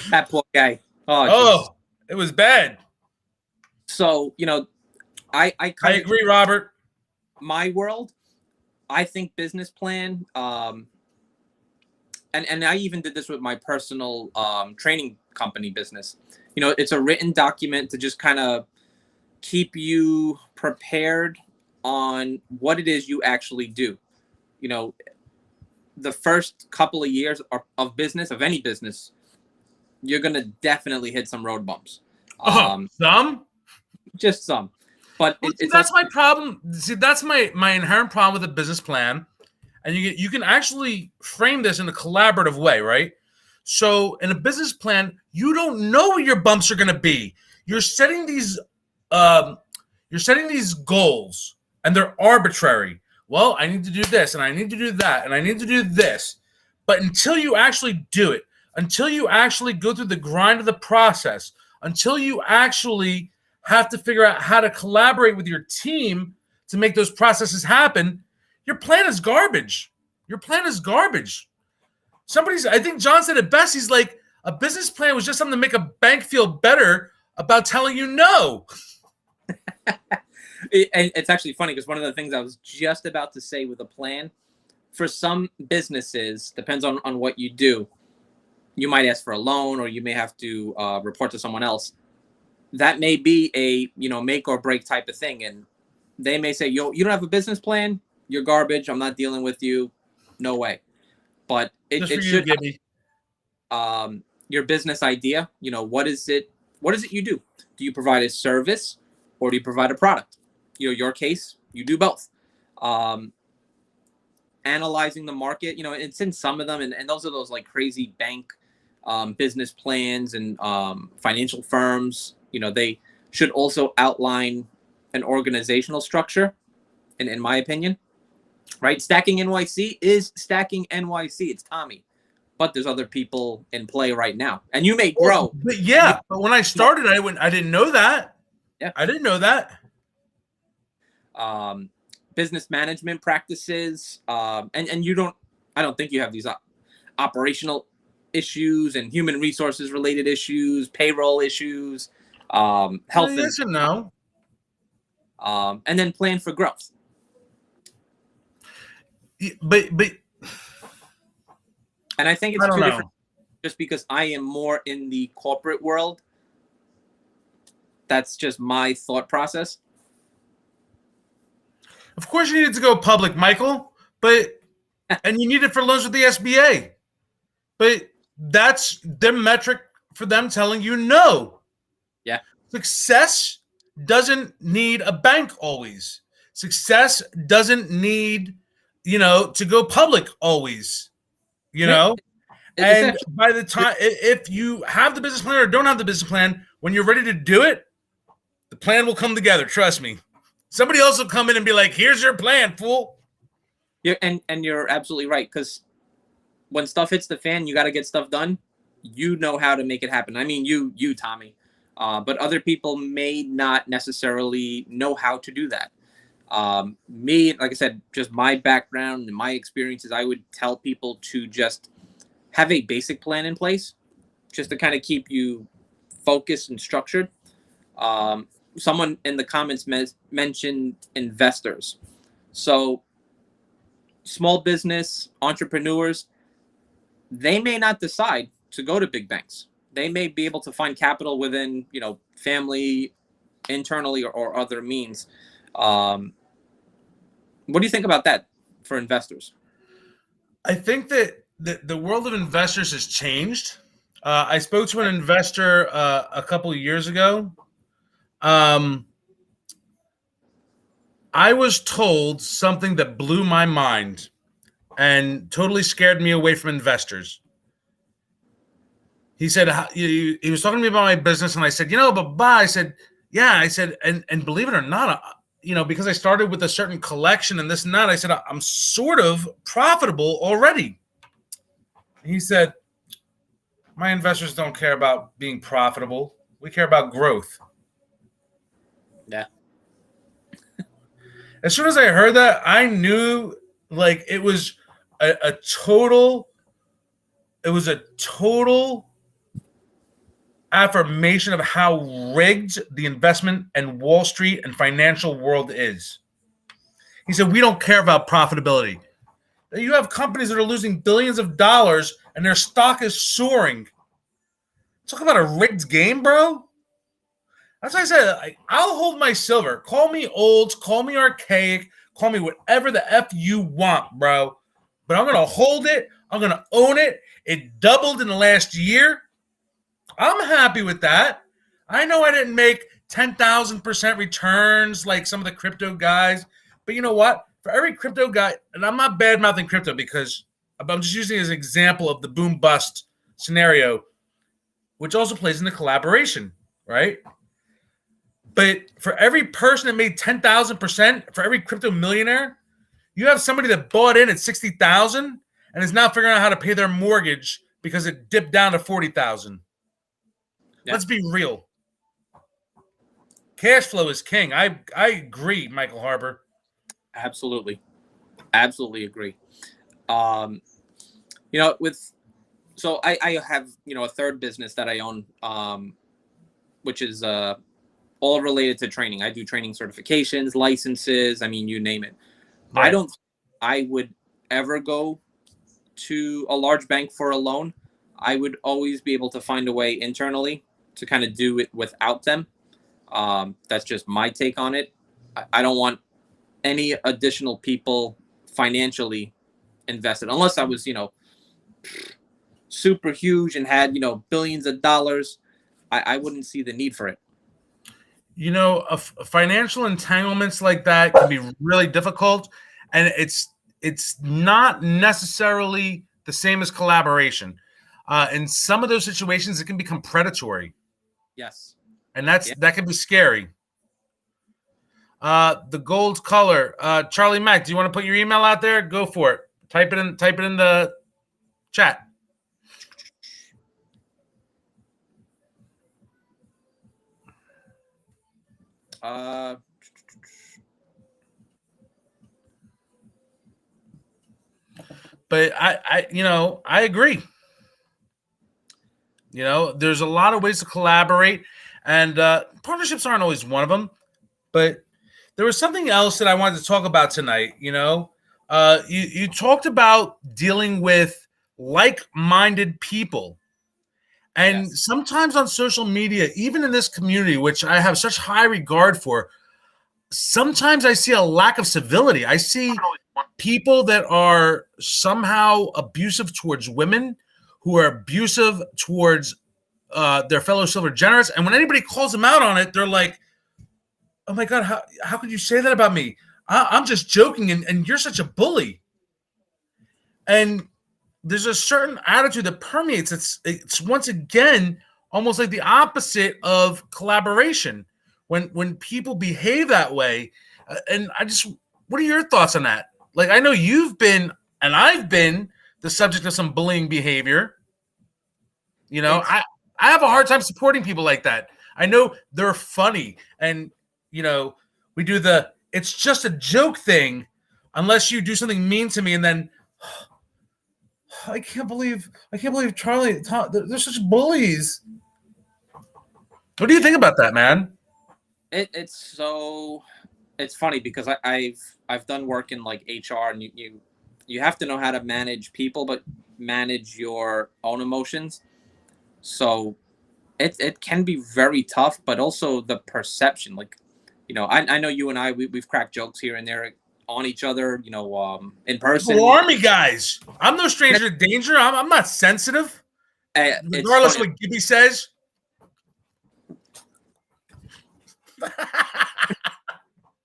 That poor guy. Oh, it was bad. So, I agree, Robert. My world, I think business plan, and I even did this with my personal training company business. It's a written document to just kind of keep you prepared on what it is you actually do. The first couple of years of business, of any business, you're going to definitely hit some road bumps. Some? Just some. But that's my problem. See, that's my inherent problem with a business plan. And you can actually frame this in a collaborative way, right? So in a business plan, you don't know what your bumps are going to be. You're setting these goals, and they're arbitrary. Well, I need to do this, and I need to do that, and I need to do this. But until you actually do it, until you actually go through the grind of the process, until you actually have to figure out how to collaborate with your team to make those processes happen, your plan is garbage. Your plan is garbage. I think John said it best. He's like, a business plan was just something to make a bank feel better about telling you no. It's actually funny because one of the things I was just about to say with a plan, for some businesses, depends on what you do, you might ask for a loan or you may have to report to someone else. That may be a make or break type of thing. And they may say, yo, you don't have a business plan? You're garbage. I'm not dealing with you. No way. But it should your business idea. What is it you do? Do you provide a service or do you provide a product? Your case, you do both. Analyzing the market, it's in some of them, and those are those like crazy bank business plans and financial firms. They should also outline an organizational structure, in my opinion. Right? Stacking NYC is Stacking NYC. It's Tommy. But there's other people in play right now. And you may grow. But when I started, I didn't know that. Yeah. I didn't know that. Business management practices. And I don't think you have these operational issues and human resources related issues, payroll issues, health. Yes and no. And then plan for growth. But and I think it's two different. Just because I am more in the corporate world, that's just my thought process. Of course, you need to go public, Michael. And you need it for loans with the SBA. But that's the metric for them telling you no. Yeah. Success doesn't need a bank always. Success doesn't need, to go public always. And by the time, if you have the business plan or don't have the business plan, when you're ready to do it, the plan will come together. Trust me. Somebody else will come in and be like, here's your plan, fool. Yeah, and you're absolutely right, because when stuff hits the fan, you got to get stuff done. You know how to make it happen. I mean, you, Tommy. But other people may not necessarily know how to do that. Me, like I said, just my background and my experiences, I would tell people to just have a basic plan in place just to kind of keep you focused and structured. Someone in the comments mentioned investors. So small business entrepreneurs, they may not decide to go to big banks. They may be able to find capital within, family, internally, or other means. What do you think about that for investors? I think that the world of investors has changed. I spoke to an investor a couple of years ago. Um, I was told something that blew my mind and totally scared me away from investors. He said he was talking to me about my business, and I said, but I said, yeah, I said, and believe it or not, because I started with a certain collection and this and that, I said I'm sort of profitable already. He said, my investors don't care about being profitable. We care about growth. Yeah. As soon as I heard that, I knew like it was a total affirmation of how rigged the investment and Wall Street and financial world is. He said, we don't care about profitability. You have companies that are losing billions of dollars and their stock is soaring. Talk about a rigged game, bro. That's why I said I'll hold my silver. Call me old, call me archaic, call me whatever the F you want, bro. But I'm going to hold it. I'm going to own it. It doubled in the last year. I'm happy with that. I know I didn't make 10,000% returns like some of the crypto guys. But you know what? For every crypto guy, and I'm not bad mouthing crypto because I'm just using it as an example of the boom bust scenario, which also plays into collaboration, right? But for every person that made 10,000%, for every crypto millionaire, you have somebody that bought in at 60,000 and is now figuring out how to pay their mortgage because it dipped down to 40,000. Yeah. Let's be real. Cash flow is king. I agree, Michael Harbor. Absolutely agree. So I have a third business that I own, which is all related to training. I do training certifications, licenses. I mean, you name it. Right. I would ever go to a large bank for a loan. I would always be able to find a way internally to kind of do it without them. That's just my take on it. I don't want any additional people financially invested unless I was, super huge and had, billions of dollars. I wouldn't see the need for it. Financial entanglements like that can be really difficult, and it's not necessarily the same as collaboration. In some of those situations, it can become predatory. Yes, and that can be scary. The gold color, Charlie Mack. Do you want to put your email out there? Go for it. Type it in the chat. But I agree. There's a lot of ways to collaborate, and partnerships aren't always one of them. But there was something else that I wanted to talk about tonight. You talked about dealing with like-minded people. And yes, sometimes on social media, even in this community, which I have such high regard for, sometimes I see a lack of civility. I see people that are somehow abusive towards women, who are abusive towards their fellow silver generous. And when anybody calls them out on it, they're like, oh my God, how could you say that about me? I'm just joking, and you're such a bully. And there's a certain attitude that permeates. It's once again almost like the opposite of collaboration when people behave that way. And what are your thoughts on that? Like, I know you've been, and I've been, the subject of some bullying behavior. I have a hard time supporting people like that. I know they're funny, and we do it's just a joke thing, unless you do something mean to me, and then I can't believe Charlie. They're such bullies. What do you think about that, man? It's funny because I've done work in like HR, and you have to know how to manage people, but manage your own emotions. So it can be very tough, but also the perception. Like, I know you and we've cracked jokes here and there on each other, in People person. are Army guys. I'm no stranger to danger. I'm not sensitive, It's regardless of funny. what Gibby says.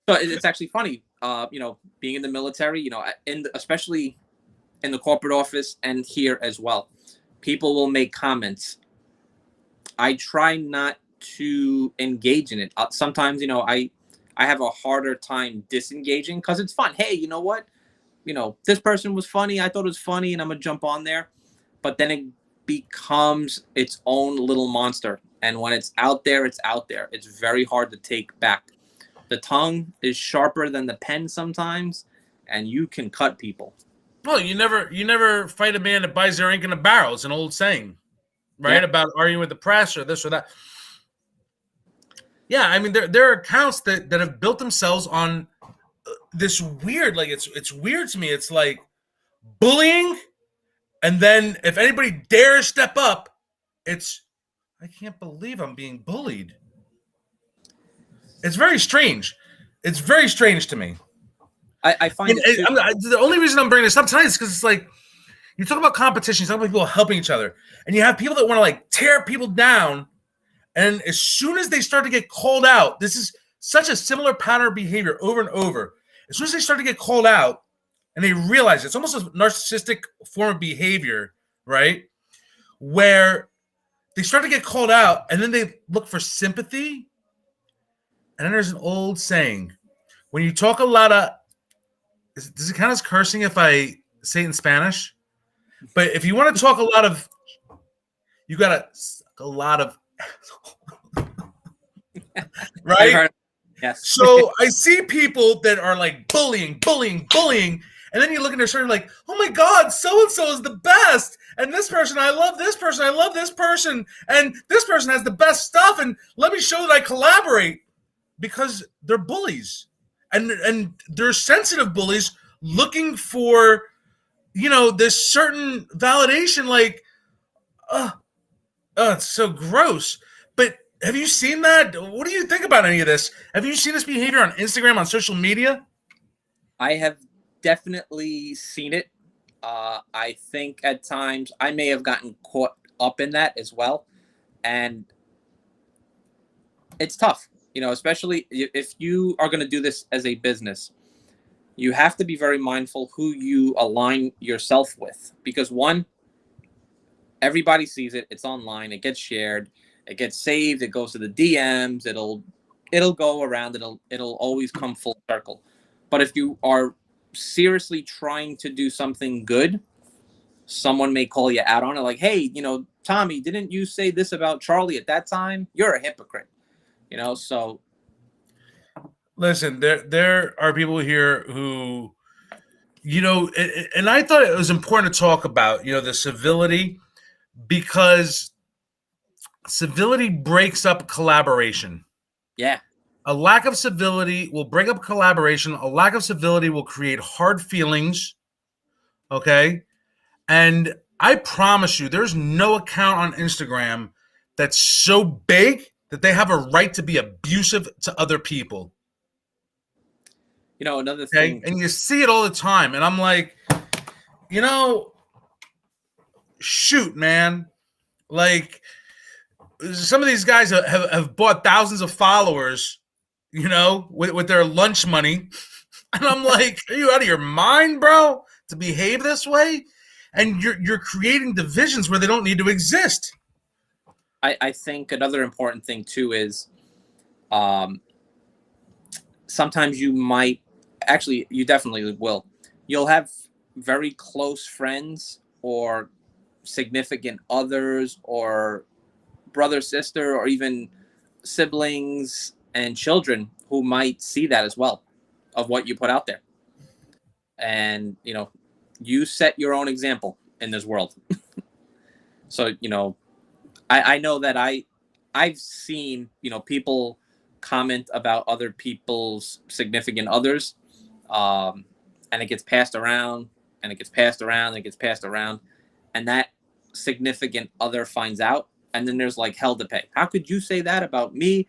So it's actually funny, being in the military, especially in the corporate office and here as well. People will make comments. I try not to engage in it. Sometimes, I have a harder time disengaging because it's fun. Hey, you know what? This person was funny. I thought it was funny, and I'm gonna jump on there. But then it becomes its own little monster. And when it's out there, it's out there. It's very hard to take back. The tongue is sharper than the pen sometimes, and you can cut people. Well, you never fight a man that buys their ink in a barrel. It's an old saying, right? Yeah. About arguing with the press or this or that. Yeah, I mean there are accounts that have built themselves on this weird, like it's weird to me. It's like bullying, and then if anybody dares step up, it's I can't believe I'm being bullied. It's very strange. It's very strange to me. I find it too. The only reason I'm bringing this up tonight is because it's like you talk about competition, you talk about people helping each other, and you have people that want to like tear people down. And as soon as they start to get called out, this is such a similar pattern of behavior over and over. As soon as they start to get called out and they realize it's almost a narcissistic form of behavior, right? Where they start to get called out and then they look for sympathy. And then there's an old saying when you talk a lot of, does it count as cursing if I say it in Spanish? But if you want to talk a lot of, you got to suck a lot of, right? Yes. So I see people that are like bullying, and then you look at their shirt like, oh my God, so and so is the best, and this person, I love this person, and this person has the best stuff, and let me show that I collaborate because they're bullies, and they're sensitive bullies looking for this certain validation, like, it's so gross. But have you seen that? What do you think about any of this? Have you seen this behavior on Instagram, on social media? I have definitely seen it. I think at times I may have gotten caught up in that as well. And it's tough, especially if you are going to do this as a business. You have to be very mindful who you align yourself with. Because one, everybody sees it. It's online. It gets shared. It gets saved. It goes to the DMs. It'll go around. It'll always come full circle. But if you are seriously trying to do something good, someone may call you out on it. Like, hey, Tommy, didn't you say this about Charlie at that time? You're a hypocrite. So listen, there are people here who, and I thought it was important to talk about, the civility, because civility breaks up collaboration. Yeah. A lack of civility will break up collaboration. A lack of civility will create hard feelings. Okay. And I promise you, there's no account on Instagram that's so big that they have a right to be abusive to other people. Another thing. And you see it all the time. And I'm like, shoot, man. Like, some of these guys have bought thousands of followers, with their lunch money. And I'm like, are you out of your mind, bro, to behave this way? And you're creating divisions where they don't need to exist. I think another important thing too is sometimes you definitely will. You'll have very close friends or significant others or brother, sister, or even siblings and children who might see that as well of what you put out there. And, you set your own example in this world. So, I know that I've seen, people comment about other people's significant others, and it gets passed around and it gets passed around and it gets passed around, and that significant other finds out, and then there's like hell to pay. How could you say that about me?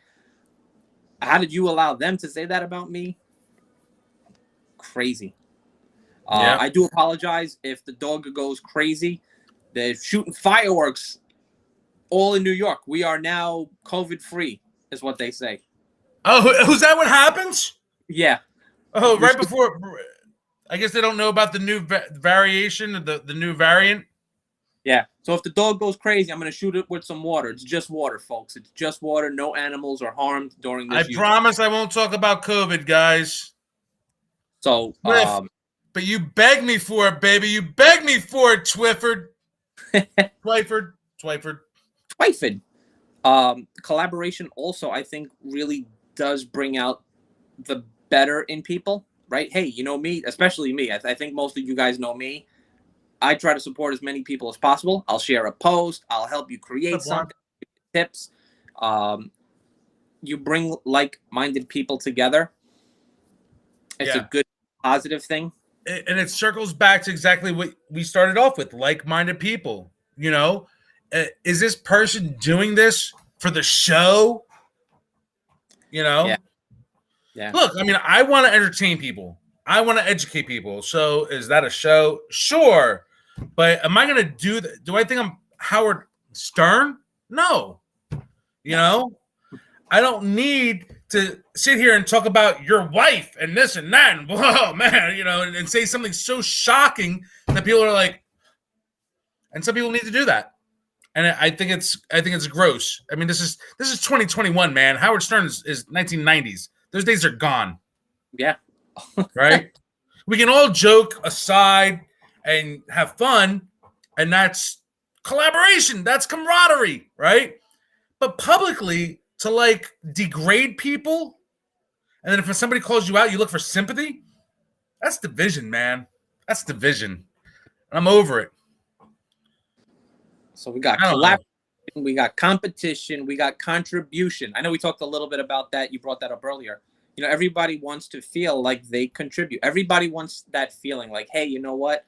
How did you allow them to say that about me? crazy. Yeah. I do apologize if the dog goes crazy. They're shooting fireworks all in New York. We are now COVID free, is what they say. Oh, is that what happens? Yeah. Oh, We right should, before. I guess they don't know about the new variation, the new variant. yeah. So if the dog goes crazy, I'm going to shoot it with some water. It's just water, folks. It's just water. No animals are harmed during I this use. promise I won't talk about COVID, guys. So, Swift, but you begged me for it, baby. You begged me for it, Twyford. Twyford. Twyford. Collaboration also, I think, really does bring out the better in people, right? Hey, you know me, especially me. I think most of you guys know me. I try to support as many people as possible. I'll share a post. I'll help you create something, tips. You bring like-minded people together. It's a good, positive thing. And it circles back to exactly what we started off with, like-minded people. You know, is this person doing this for the show? You know? Yeah. Look, I mean, I want to entertain people. I want to educate people. So is that a show? Sure. But am I going to do that? Do I think I'm Howard Stern? No. You know, I don't need to sit here and talk about your wife and this and that. And whoa, man, you know, and say something so shocking that people are like, and some people need to do that. And I think it's gross. I mean, this is 2021, man. Howard Stern is 1990s. Those days are gone. Yeah. Right? We can all joke aside and have fun, and that's collaboration. That's camaraderie, right? But publicly to like degrade people, and then if somebody calls you out, you look for sympathy. That's division, man. That's division. I'm over it. So we got collaboration, we got competition, we got contribution. I know we talked a little bit about that. You brought that up earlier. You know, everybody wants to feel like they contribute. Everybody wants that feeling like, hey, you know what?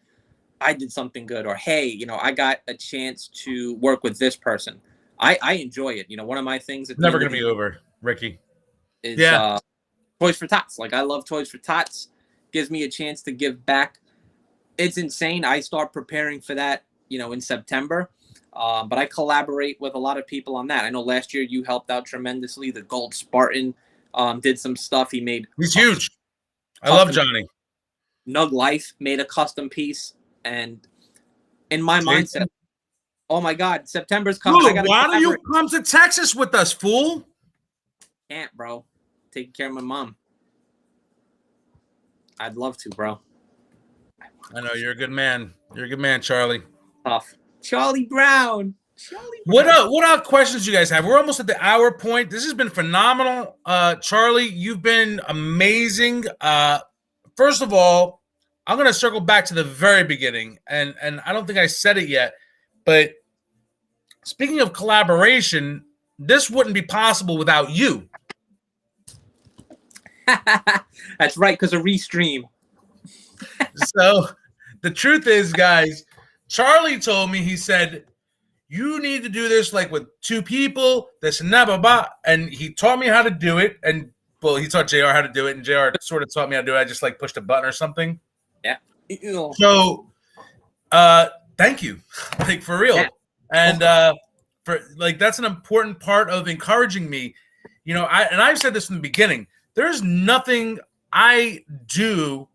I did something good. Or, hey, you know, I got a chance to work with this person. I enjoy it. You know, one of my things at Never going to be over, Ricky. Is yeah. Toys for Tots. Like, I love Toys for Tots. Gives me a chance to give back. It's insane. I start preparing for that, you know, in September. But I collaborate with a lot of people on that. I know last year you helped out tremendously. The Gold Spartan did some stuff. He made. He's huge. I love Johnny. Nug Life made a custom piece, and in my mindset, oh my God, September's coming. Dude, why don't you come to Texas with us, fool? Can't, bro. Taking care of my mom. I'd love to, bro. I know you're a good man. You're a good man, Charlie. Tough. Charlie Brown. What questions you guys have? We're almost at the hour point. This has been phenomenal. Charlie, you've been amazing. First of all, I'm going to circle back to the very beginning, and I don't think I said it yet, but speaking of collaboration, this wouldn't be possible without you. That's right, because of Restream. So the truth is, guys, Charlie told me, he said, you need to do this like with two people, this and that, blah, blah. And he taught me how to do it. And well, he taught JR how to do it, and JR sort of taught me how to do it. I just like pushed a button or something. Yeah. So thank you. Like, for real. Yeah. And for like, that's an important part of encouraging me. You know, I've said this from the beginning. There's nothing I do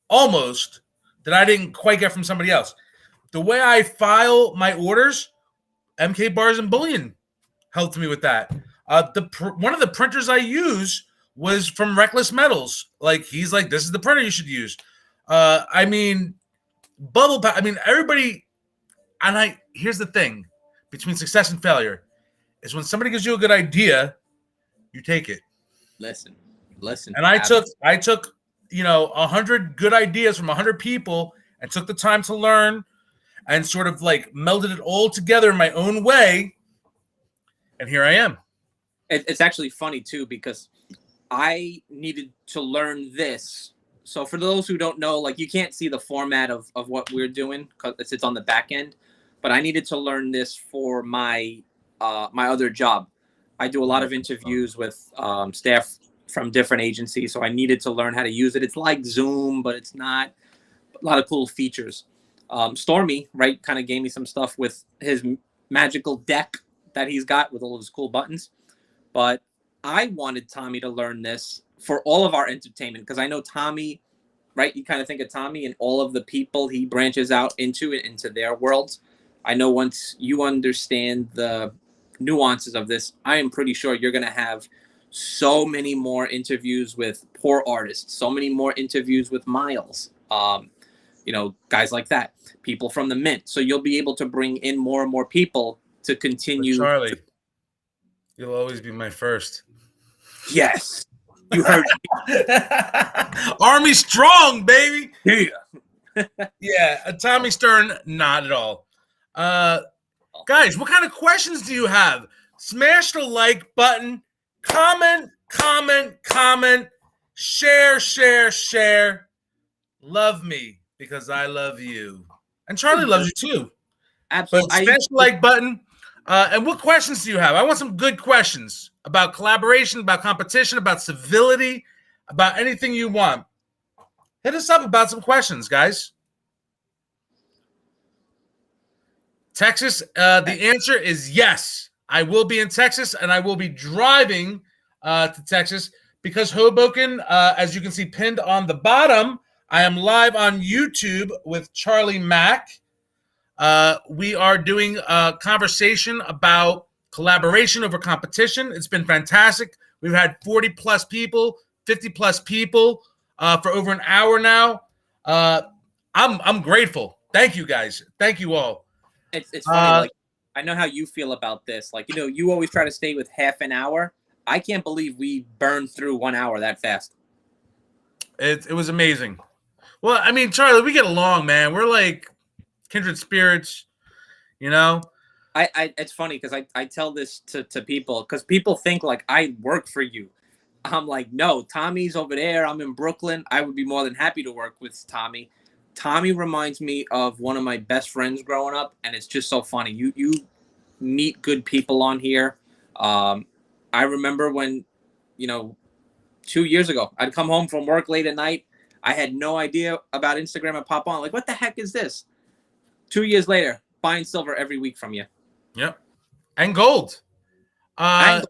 almost that I didn't quite get from somebody else. The way I file my orders, MK Bars and Bullion helped me with that. One of the printers I use was from Reckless Metals. Like, he's like, this is the printer you should use. I mean, everybody. And here's the thing between success and failure is when somebody gives you a good idea, you take it. Listen. And I took, you know, 100 good ideas from 100 people and took the time to learn and sort of like melded it all together in my own way. And here I am. It's actually funny too, because I needed to learn this. So for those who don't know, like, you can't see the format of what we're doing because it's on the back end, but I needed to learn this for my my other job. I do a lot of interviews with staff from different agencies. So I needed to learn how to use it. It's like Zoom, but it's not. A lot of cool features. Stormy, right, kind of gave me some stuff with his magical deck that he's got with all of his cool buttons. But I wanted Tommy to learn this for all of our entertainment, because I know Tommy, right? You kind of think of Tommy and all of the people he branches out into their worlds. I know once you understand the nuances of this, I am pretty sure you're going to have so many more interviews with poor artists, so many more interviews with Miles, guys like that, people from the Mint. So you'll be able to bring in more and more people to continue. But Charlie, you'll always be my first. Yes. You heard Army strong, baby. Yeah. Yeah, Tommy Stern, not at all. Guys, what kind of questions do you have? Smash the like button, comment, share. Love me because I love you. And Charlie loves you too. Absolutely. But smash the like button. And what questions do you have? I want some good questions about collaboration, about competition, about civility, about anything you want. Hit us up about some questions, guys. Texas, the answer is yes. I will be in Texas, and I will be driving to Texas because Hoboken, as you can see pinned on the bottom, I am live on YouTube with Charlie Mack. We are doing a conversation about collaboration over competition. It's been fantastic. We've had 40-plus people, 50-plus people for over an hour now. I'm grateful. Thank you, guys. Thank you all. It's funny. Like, I know how you feel about this. Like, you always try to stay with half an hour. I can't believe we burned through 1 hour that fast. It was amazing. Well, I mean, Charlie, we get along, man. We're like kindred spirits, It's funny because I tell this to people because people think like I work for you. I'm like, no, Tommy's over there. I'm in Brooklyn. I would be more than happy to work with Tommy. Tommy reminds me of one of my best friends growing up, and it's just so funny. You meet good people on here. I remember when, 2 years ago, I'd come home from work late at night. I had no idea about Instagram and pop on. Like, what the heck is this? 2 years later, buying silver every week from you. Yep. And gold. Yeah.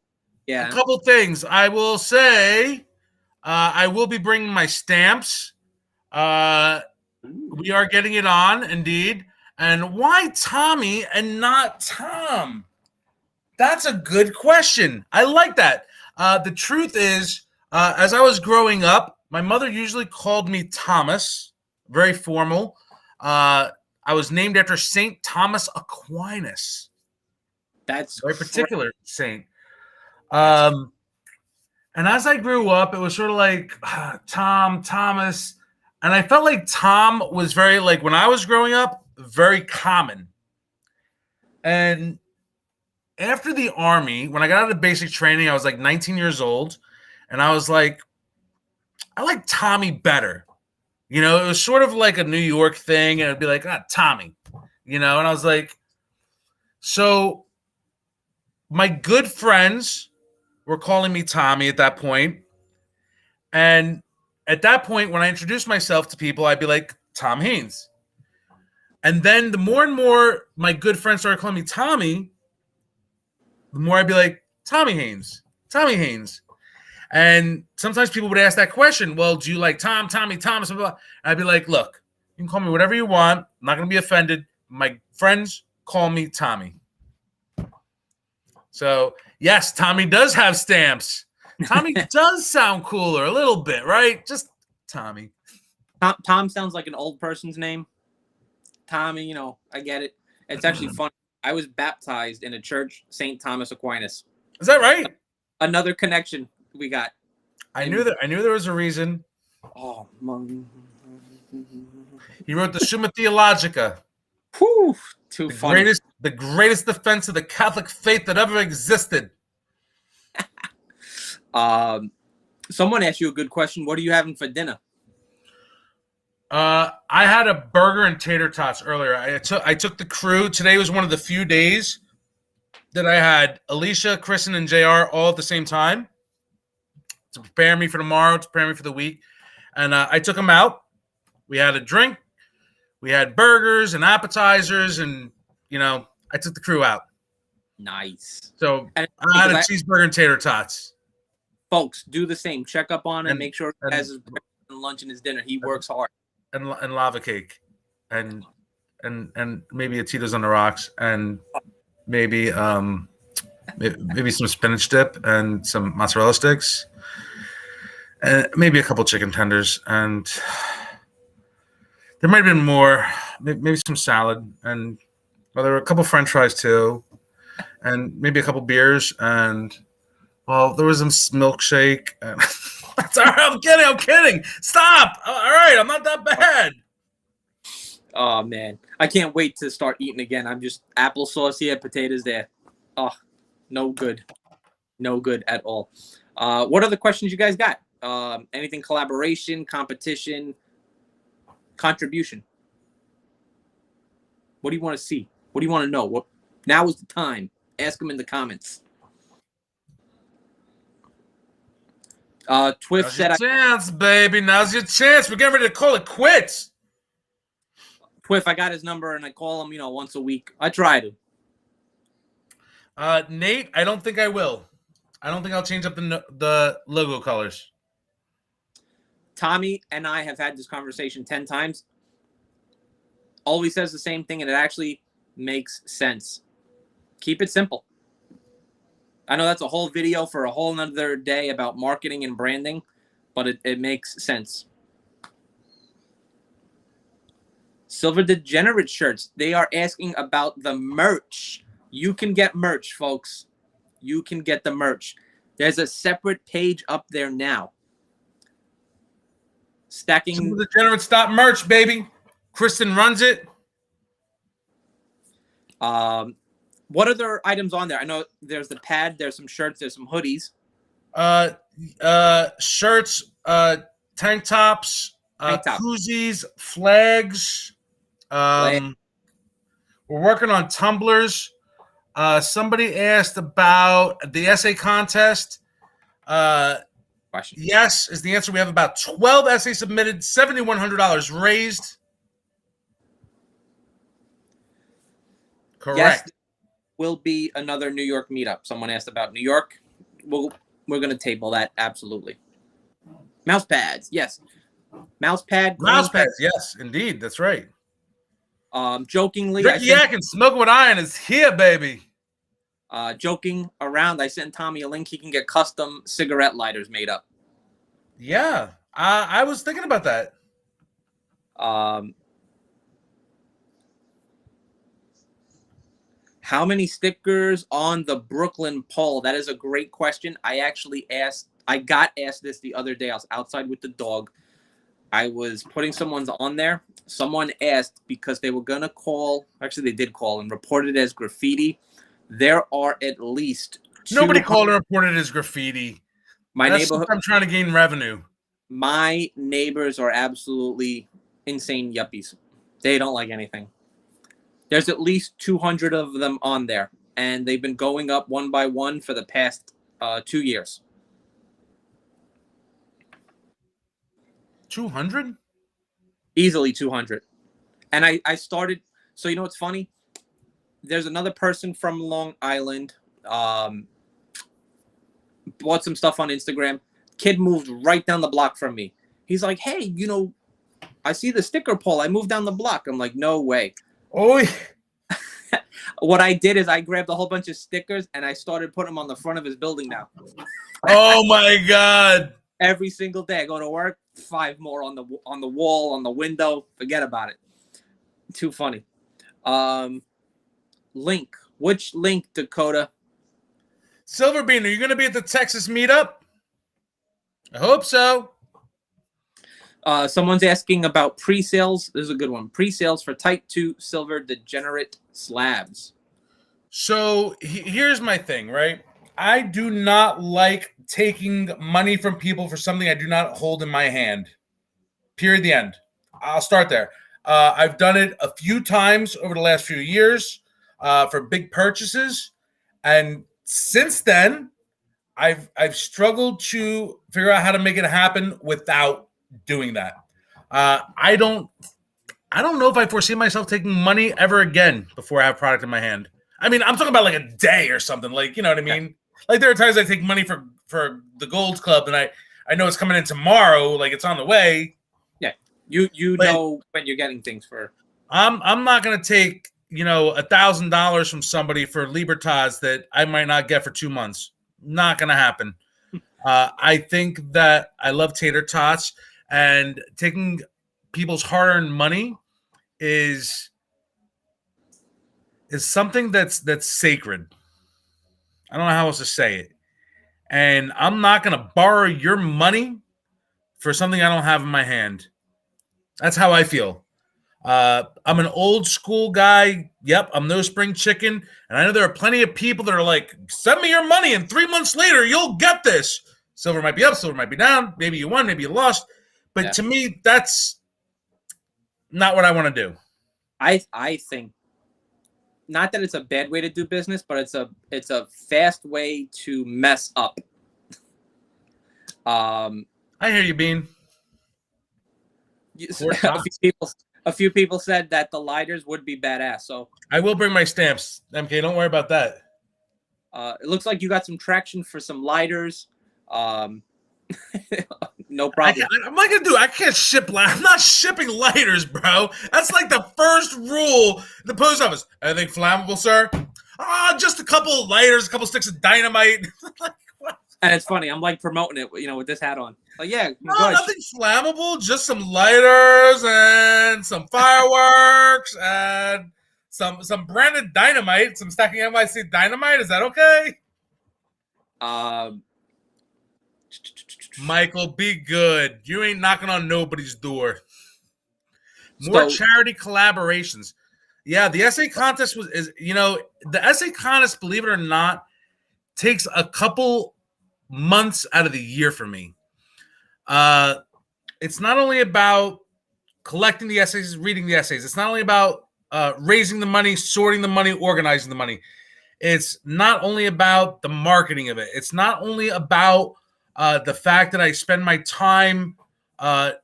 A couple things. I will say I will be bringing my stamps. We are getting it on, indeed. And why Tommy and not Tom? That's a good question. I like that. The truth is, as I was growing up, my mother usually called me Thomas, very formal. I was named after St. Thomas Aquinas. That's a very particular saint. And as I grew up, it was sort of like Tom, Thomas. And I felt like Tom was very, like when I was growing up, very common. And after the Army, when I got out of basic training, I was like 19 years old. And I was like, I like Tommy better. It was sort of like a New York thing. And it'd be like, Tommy, and I was like, so my good friends were calling me Tommy at that point. And at that point, when I introduced myself to people, I'd be like, Tom Haynes. And then the more and more my good friends started calling me Tommy, the more I'd be like, Tommy Haynes. And sometimes people would ask that question, well, do you like Tom, Tommy, Thomas, blah, blah, blah. And I'd be like, look, you can call me whatever you want. I'm not going to be offended. My friends call me Tommy. So, yes, Tommy does have stamps. Tommy does sound cooler a little bit, right? Just Tommy. Tom sounds like an old person's name. Tommy, I get it. It's actually funny. I was baptized in a church, St. Thomas Aquinas. Is that right? Another connection we got. I knew there was a reason. Oh, he wrote the Summa Theologica. Whew, funny. The greatest defense of the Catholic faith that ever existed. Someone asked you a good question. What are you having for dinner? I had a burger and tater tots earlier. I took the crew. Today was one of the few days that I had Alicia, Kristen, and JR all at the same time. to prepare me for tomorrow, to prepare me for the week. And I took them out. We had a drink. We had burgers and appetizers, and I took the crew out. Nice. So And I had a cheeseburger and tater tots. Folks, do the same. Check up on him. Make sure he has his lunch and his dinner. He works hard. And lava cake, and maybe a Tito's on the rocks, and maybe maybe some spinach dip and some mozzarella sticks, and maybe a couple chicken tenders, and there might have been more, maybe some salad, and there were a couple French fries too, and maybe a couple beers, and there was some milkshake. And that's all right. I'm kidding. Stop. All right, I'm not that bad. Oh man, I can't wait to start eating again. I'm just applesauce here, potatoes there. Oh, no good at all. What other questions you guys got? Anything collaboration, competition, contribution? What do you want to see? What do you want to know? Now is the time. Ask them in the comments. Twiff said, chance, baby. Now's your chance. We're getting ready to call it quits. Twiff, I got his number and I call him, once a week. I try to. Nate, I don't think I will. I don't think I'll change up the logo colors. Tommy and I have had this conversation 10 times. Always says the same thing, and it actually makes sense. Keep it simple. I know that's a whole video for a whole nother day about marketing and branding, but it makes sense. Silver Degenerate shirts. They are asking about the merch. You can get merch, folks. You can get the merch. There's a separate page up there now. Stacking. Silver Degenerate stop merch, baby. Kristen runs it. What other items on there? I know there's the pad, there's some shirts, there's some hoodies. Shirts, tank tops, koozies, flags. We're working on tumblers. Somebody asked about the essay contest. Question. Yes is the answer. We have about 12 essays submitted, $7,100 raised. Correct. Yes, will be another New York meetup. Someone asked about New York. We're going to table that, absolutely. Mouse pads, yes. Mouse pads, yes, indeed. That's right. Jokingly, Ricky Atkins, Smoking with Iron is here, baby. Joking around, I sent Tommy a link. He can get custom cigarette lighters made up. Yeah, I was thinking about that. How many stickers on the Brooklyn poll? That is a great question. I got asked this the other day. I was outside with the dog. I was putting someone's on there. Someone asked because they were going to call. Actually, they did call and report it as graffiti. There are at least nobody called and reported it as graffiti. That's neighborhood. I'm trying to gain revenue. My neighbors are absolutely insane yuppies. They don't like anything. There's at least 200 of them on there, and they've been going up one by one for the past 2 years. 200? Easily 200. And I started, so you know what's funny? There's another person from Long Island, bought some stuff on Instagram. Kid moved right down the block from me. He's like, hey, I see the sticker poll. I moved down the block. I'm like, no way. Oh, what I did is I grabbed a whole bunch of stickers and I started putting them on the front of his building now. Oh my God. Every single day I go to work, 5 more on the wall, on the window. Forget about it. Too funny. Link. Which link, Dakota? Silverbean, are you going to be at the Texas meetup? I hope so. Someone's asking about pre-sales. This is a good one. Pre-sales for Type 2 Silver Degenerate slabs. So here's my thing, right? I do not like taking money from people for something I do not hold in my hand. Period. The end. I'll start there. I've done it a few times over the last few years for big purchases. And since then, I've struggled to figure out how to make it happen without doing that. I don't know if I foresee myself taking money ever again before I have product in my hand. I mean, I'm talking about like a day or something. Like, you know what I mean? Like there are times I take money for the Gold Club, and I know it's coming in tomorrow. Like it's on the way. Yeah, you But know when you're getting things for. I'm not gonna take $1,000 from somebody for Libertas that I might not get for 2 months. Not gonna happen. I think that I love tater tots, and taking people's hard-earned money is something that's sacred. I don't know how else to say it. And I'm not going to borrow your money for something I don't have in my hand. That's how I feel. I'm an old school guy. Yep, I'm no spring chicken. And I know there are plenty of people that are like, send me your money and 3 months later you'll get this. Silver might be up, silver might be down. Maybe you won, maybe you lost. But to me, that's not what I want to do. I think not that it's a bad way to do business, but it's a fast way to mess up. I hear you, Bean. A few people said that the lighters would be badass. So I will bring my stamps, MK. Don't worry about that. It looks like you got some traction for some lighters. No problem. I'm not gonna do. I can't ship. I'm not shipping lighters, bro. That's like the first rule in the post office. Anything flammable, sir? Just a couple of lighters, a couple sticks of dynamite. Like, what? And it's funny. I'm like promoting it, with this hat on. Like, yeah, no, nothing flammable. Just some lighters and some fireworks and some branded dynamite. Some stacking NYC dynamite. Is that okay? Michael, be good. You ain't knocking on nobody's door. More charity collaborations. Yeah, the essay contest the essay contest, believe it or not, takes a couple months out of the year for me. It's not only about collecting the essays, reading the essays. It's not only about raising the money, sorting the money, organizing the money. It's not only about the marketing of it. It's not only about the fact that I spend my time on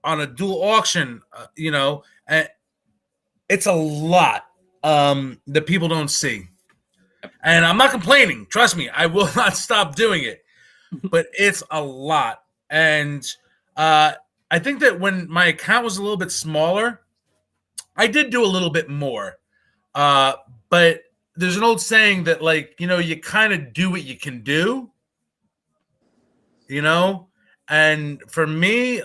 a dual auction, it's a lot that people don't see. And I'm not complaining. Trust me, I will not stop doing it. But it's a lot. And I think that when my account was a little bit smaller, I did do a little bit more. But there's an old saying that, you kind of do what you can do. And for me,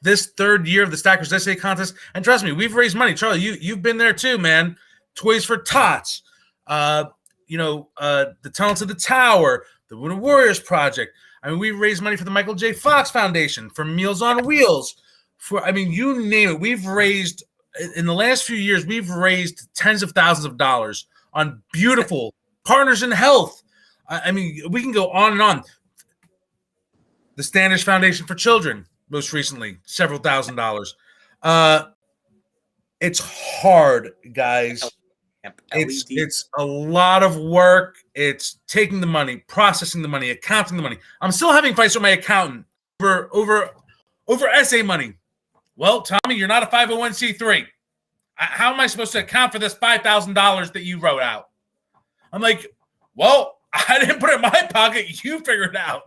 this third year of the Stackers Essay Contest, and trust me, we've raised money. Charlie, you've been there too, man. Toys for Tots, the Tunnel to the Tower, the Wounded Warriors Project. I mean, we raised money for the Michael J. Fox Foundation, for Meals on Wheels. You name it. We've raised, in the last few years, we've raised tens of thousands of dollars on beautiful Partners in Health. We can go on and on. The Standish Foundation for Children, most recently, several $1,000s. It's hard, guys. It's a lot of work. It's taking the money, processing the money, accounting the money. I'm still having fights with my accountant over essay money. Well, Tommy, you're not a 501c3. How am I supposed to account for this $5,000 that you wrote out? I'm like, well, I didn't put it in my pocket. You figure it out.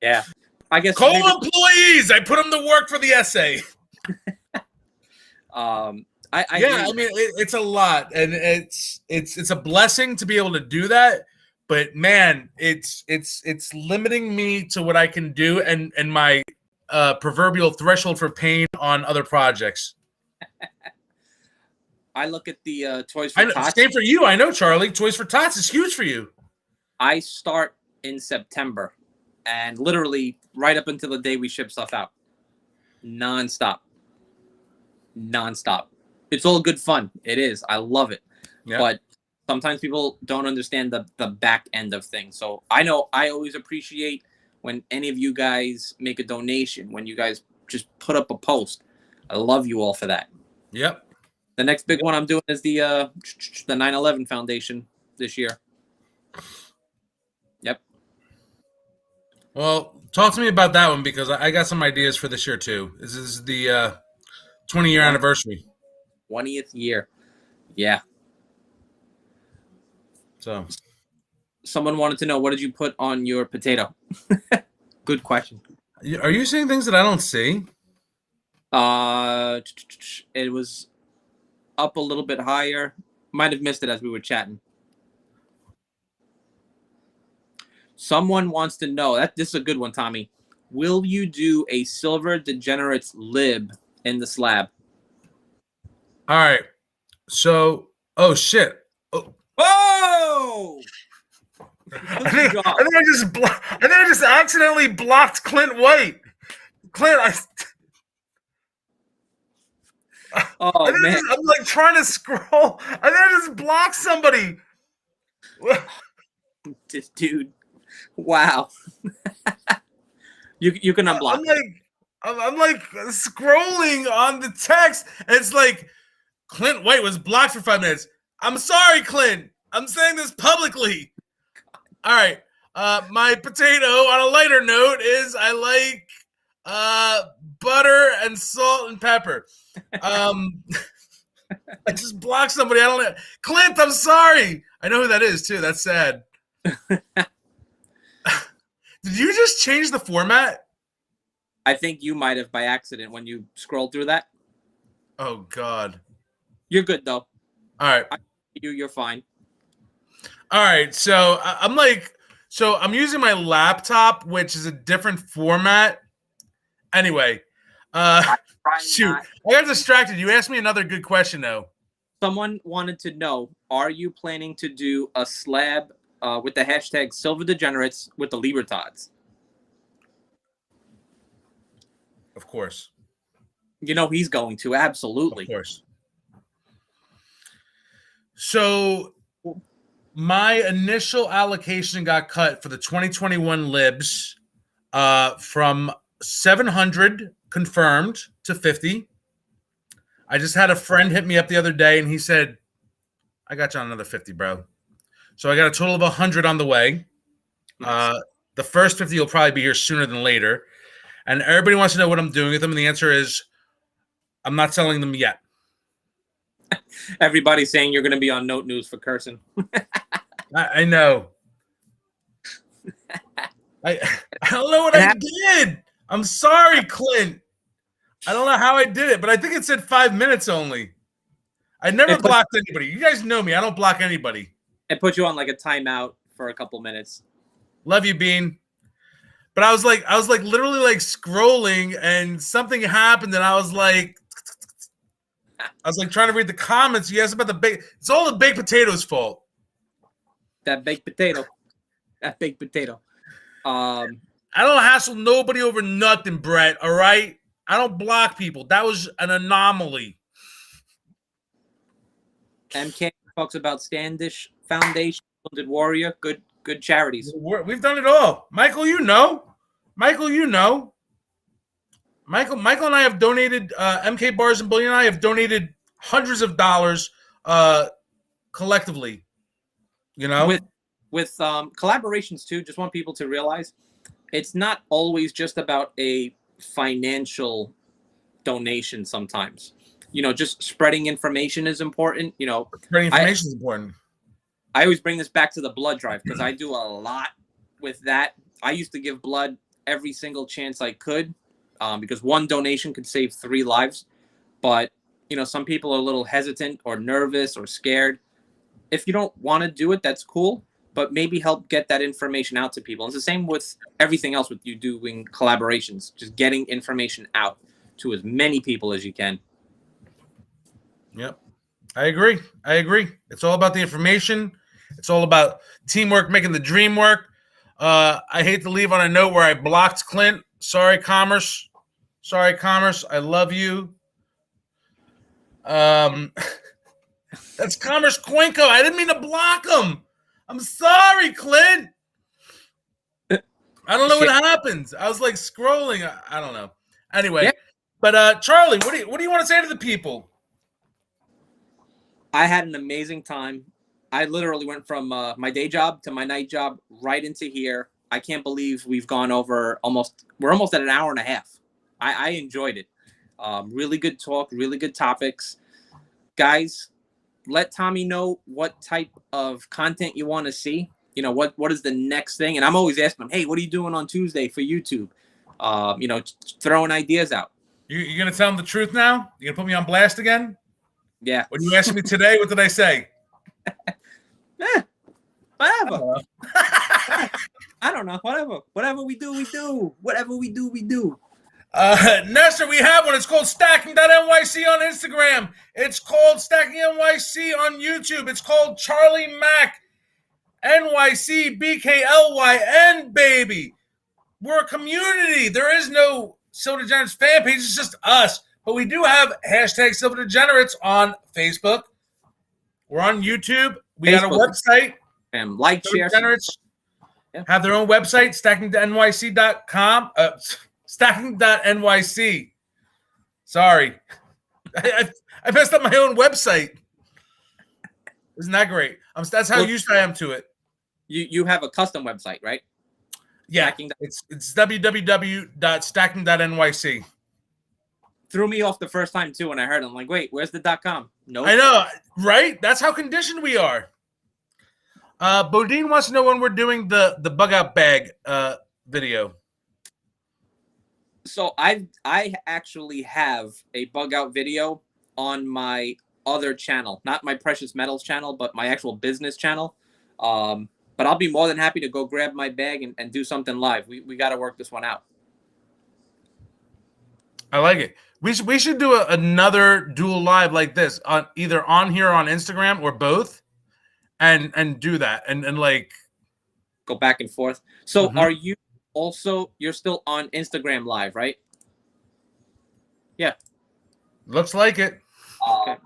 Yeah, I guess employees. I put them to work for the essay. It's a lot, and it's a blessing to be able to do that. But man, it's limiting me to what I can do, and my proverbial threshold for pain on other projects. I look at the Toys for Tots. Same for you. I know, Charlie. Toys for Tots is huge for you. I start in September, and literally right up until the day we ship stuff out, nonstop. It's all good fun. It is. I love it. Yeah. But sometimes people don't understand the back end of things. So I know I always appreciate when any of you guys make a donation, when you guys just put up a post. I love you all for that. Yep. The next big one I'm doing is the 9/11 Foundation this year. Yep. Well, talk to me about that one because I got some ideas for this year too. This is the 20-year anniversary. 20th year. Yeah. So, Someone wanted to know, what did you put on your potato? Good question. are you seeing things that I don't see? It was up a little bit higher. Might have missed it as we were chatting. Someone wants to know, that this is a good one, Tommy. Will you do a Silver Degenerates lib in the slab? All right. So, oh shit. Oh. Whoa! I think I just accidentally blocked Clint White. Clint, Oh man, I'm like trying to scroll. I think I just blocked somebody. this dude. Wow. You can unblock. I'm like scrolling on the text, and it's like Clint White was blocked for 5 minutes. I'm sorry, Clint. I'm saying this publicly. All right. My potato, on a lighter note, is I like butter and salt and pepper. I just blocked somebody. I don't know. Clint, I'm sorry. I know who that is too. That's sad. Did you just change the format? I think you might have by accident when you scrolled through that. Oh God. You're good though. All right. You're fine. All right. So I'm using my laptop, which is a different format. Anyway, shoot, I got distracted. You asked me another good question though. Someone wanted to know, are you planning to do a slab with the hashtag Silver Degenerates with the Libertads? Of course. You know he's going to, absolutely. Of course. So my initial allocation got cut for the 2021 libs from 700 confirmed to 50. I just had a friend hit me up the other day and he said, I got you on another 50, bro. So I got a total of 100 on the way. Nice. The first 50 will probably be here sooner than later. And everybody wants to know what I'm doing with them. And the answer is I'm not selling them yet. Everybody's saying you're going to be on Note News for cursing. I know. I don't know what I did. I'm sorry, Clint. I don't know how I did it, but I think it said 5 minutes only. I never blocked anybody. You guys know me. I don't block anybody. It put you on like a timeout for a couple minutes. Love you, Bean. But I was like literally like scrolling and something happened and I was like trying to read the comments. You asked about the baked. It's all the baked potato's fault. That baked potato. That baked potato. I don't hassle nobody over nothing, Brett. All right. I don't block people. That was an anomaly. MK talks about Standish Foundation, Wounded Warrior, good charities. We've done it all. Michael, you know. Michael and I have donated, MK Bars and Bullion and I have donated hundreds of dollars collectively. You know? With collaborations too, just want people to realize it's not always just about a financial donation sometimes. You know, just spreading information is important. You know, spreading information is important. I always bring this back to the blood drive because I do a lot with that. I used to give blood every single chance I could because one donation could save 3 lives. But, you know, some people are a little hesitant or nervous or scared. If you don't want to do it, that's cool. But maybe help get that information out to people. It's the same with everything else with you doing collaborations, just getting information out to as many people as you can. Yep. I agree. It's all about the information. It's all about teamwork, making the dream work. I hate to leave on a note where I blocked Clint. Sorry, Commerce. I love you. That's Commerce Coinco. I didn't mean to block him. I'm sorry, Clint. I don't know what happens. I was like scrolling. I don't know. Anyway, yeah. But Charlie, what do you want to say to the people? I had an amazing time I literally went from my day job to my night job right into here. I can't believe we've gone over we're almost at an hour and a half. I enjoyed it. Really good talk, really good topics. Guys, let Tommy know what type of content you want to see. You know, what is the next thing? And I'm always asking him, hey, what are you doing on Tuesday for YouTube? You know, throwing ideas out. You're going to tell him the truth now? You're going to put me on blast again? Yeah. When you asked me today, what did I say? Whatever. I don't know. Whatever we do, we do. Whatever we do, we do. Nestor, we have one. It's called stacking.nyc on Instagram. It's called stacking.nyc on YouTube. It's called Charlie Mack NYC BKLYN, baby. We're a community. There is no Silver Degenerates fan page. It's just us. But we do have hashtag Silver Degenerates on Facebook. We're on YouTube. We got a website. And like, share. Degenerates have their own website, stacking.nyc.com. Stacking.nyc. Sorry. I messed up my own website. Isn't that great? That's how used I am to it. You have a custom website, right? Yeah. It's www.stacking.nyc. Threw me off the first time, too, when I heard it. I'm like, wait, where's the .com? No. I know, right? That's how conditioned we are. Bodine wants to know when we're doing the bug out bag video. So I actually have a bug out video on my other channel, not my Precious Metals channel, but my actual business channel. But I'll be more than happy to go grab my bag and do something live. We got to work this one out. I like it. We should do another dual live like this on either on here on Instagram or both, and do that and like go back and forth. So are you also, you're still on Instagram live, right? Yeah. Looks like it. Okay.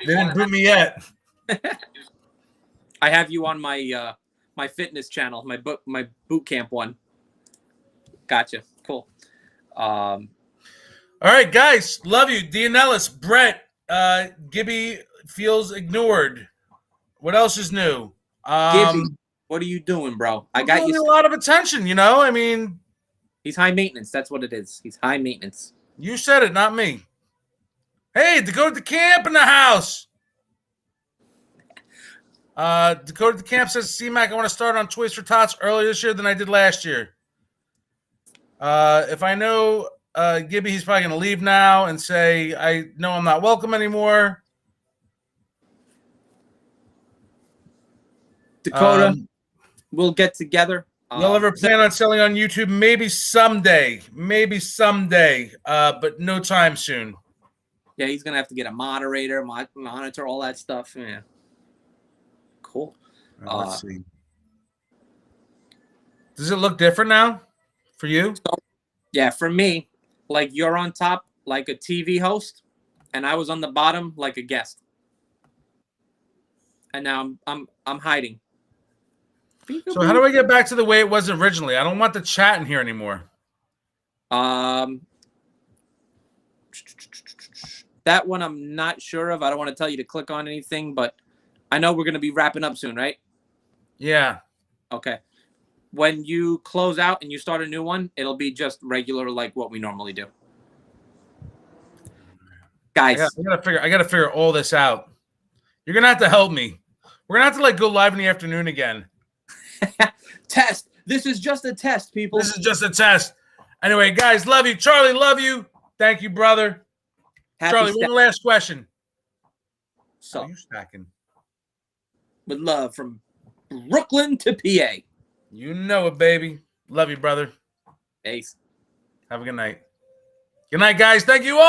They didn't boot me yet. I have you on my my fitness channel, my boot camp one. Gotcha. Cool. All right, guys. Love you. Dianellis, Brett, Gibby feels ignored. What else is new? Gibby, what are you doing, bro? I got you a lot of attention, you know? I mean, he's high maintenance. That's what it is. He's high maintenance. You said it, not me. Hey, to go to the camp in the house. To go to the camp says C-Mac, I want to start on Toys for Tots earlier this year than I did last year. If I know Gibby, he's probably going to leave now and say, I know I'm not welcome anymore. Dakota, we'll get together. You'll ever plan on selling on YouTube? Maybe someday. But no time soon. Yeah, he's going to have to get a moderator, monitor, all that stuff. Yeah. Cool. Let's see. Does it look different now for you? So, yeah, for me, like you're on top like a TV host, and I was on the bottom like a guest. And now I'm hiding. So how do I get back to the way it was originally? I don't want the chat in here anymore. That one I'm not sure of. I don't want to tell you to click on anything, but I know we're going to be wrapping up soon, right? Yeah. Okay. When you close out and you start a new one, it'll be just regular like what we normally do. Guys, I gotta figure all this out. You're gonna have to help me. We're gonna have to like go live in the afternoon again. Test. This is just a test, people. This is just a test. Anyway, guys, love you. Charlie, love you. Thank you, brother. Charlie, one last question. So, how are you stacking? With love from Brooklyn to PA. You know it, baby. Love you, brother. Ace. Have a good night. Good night, guys. Thank you all.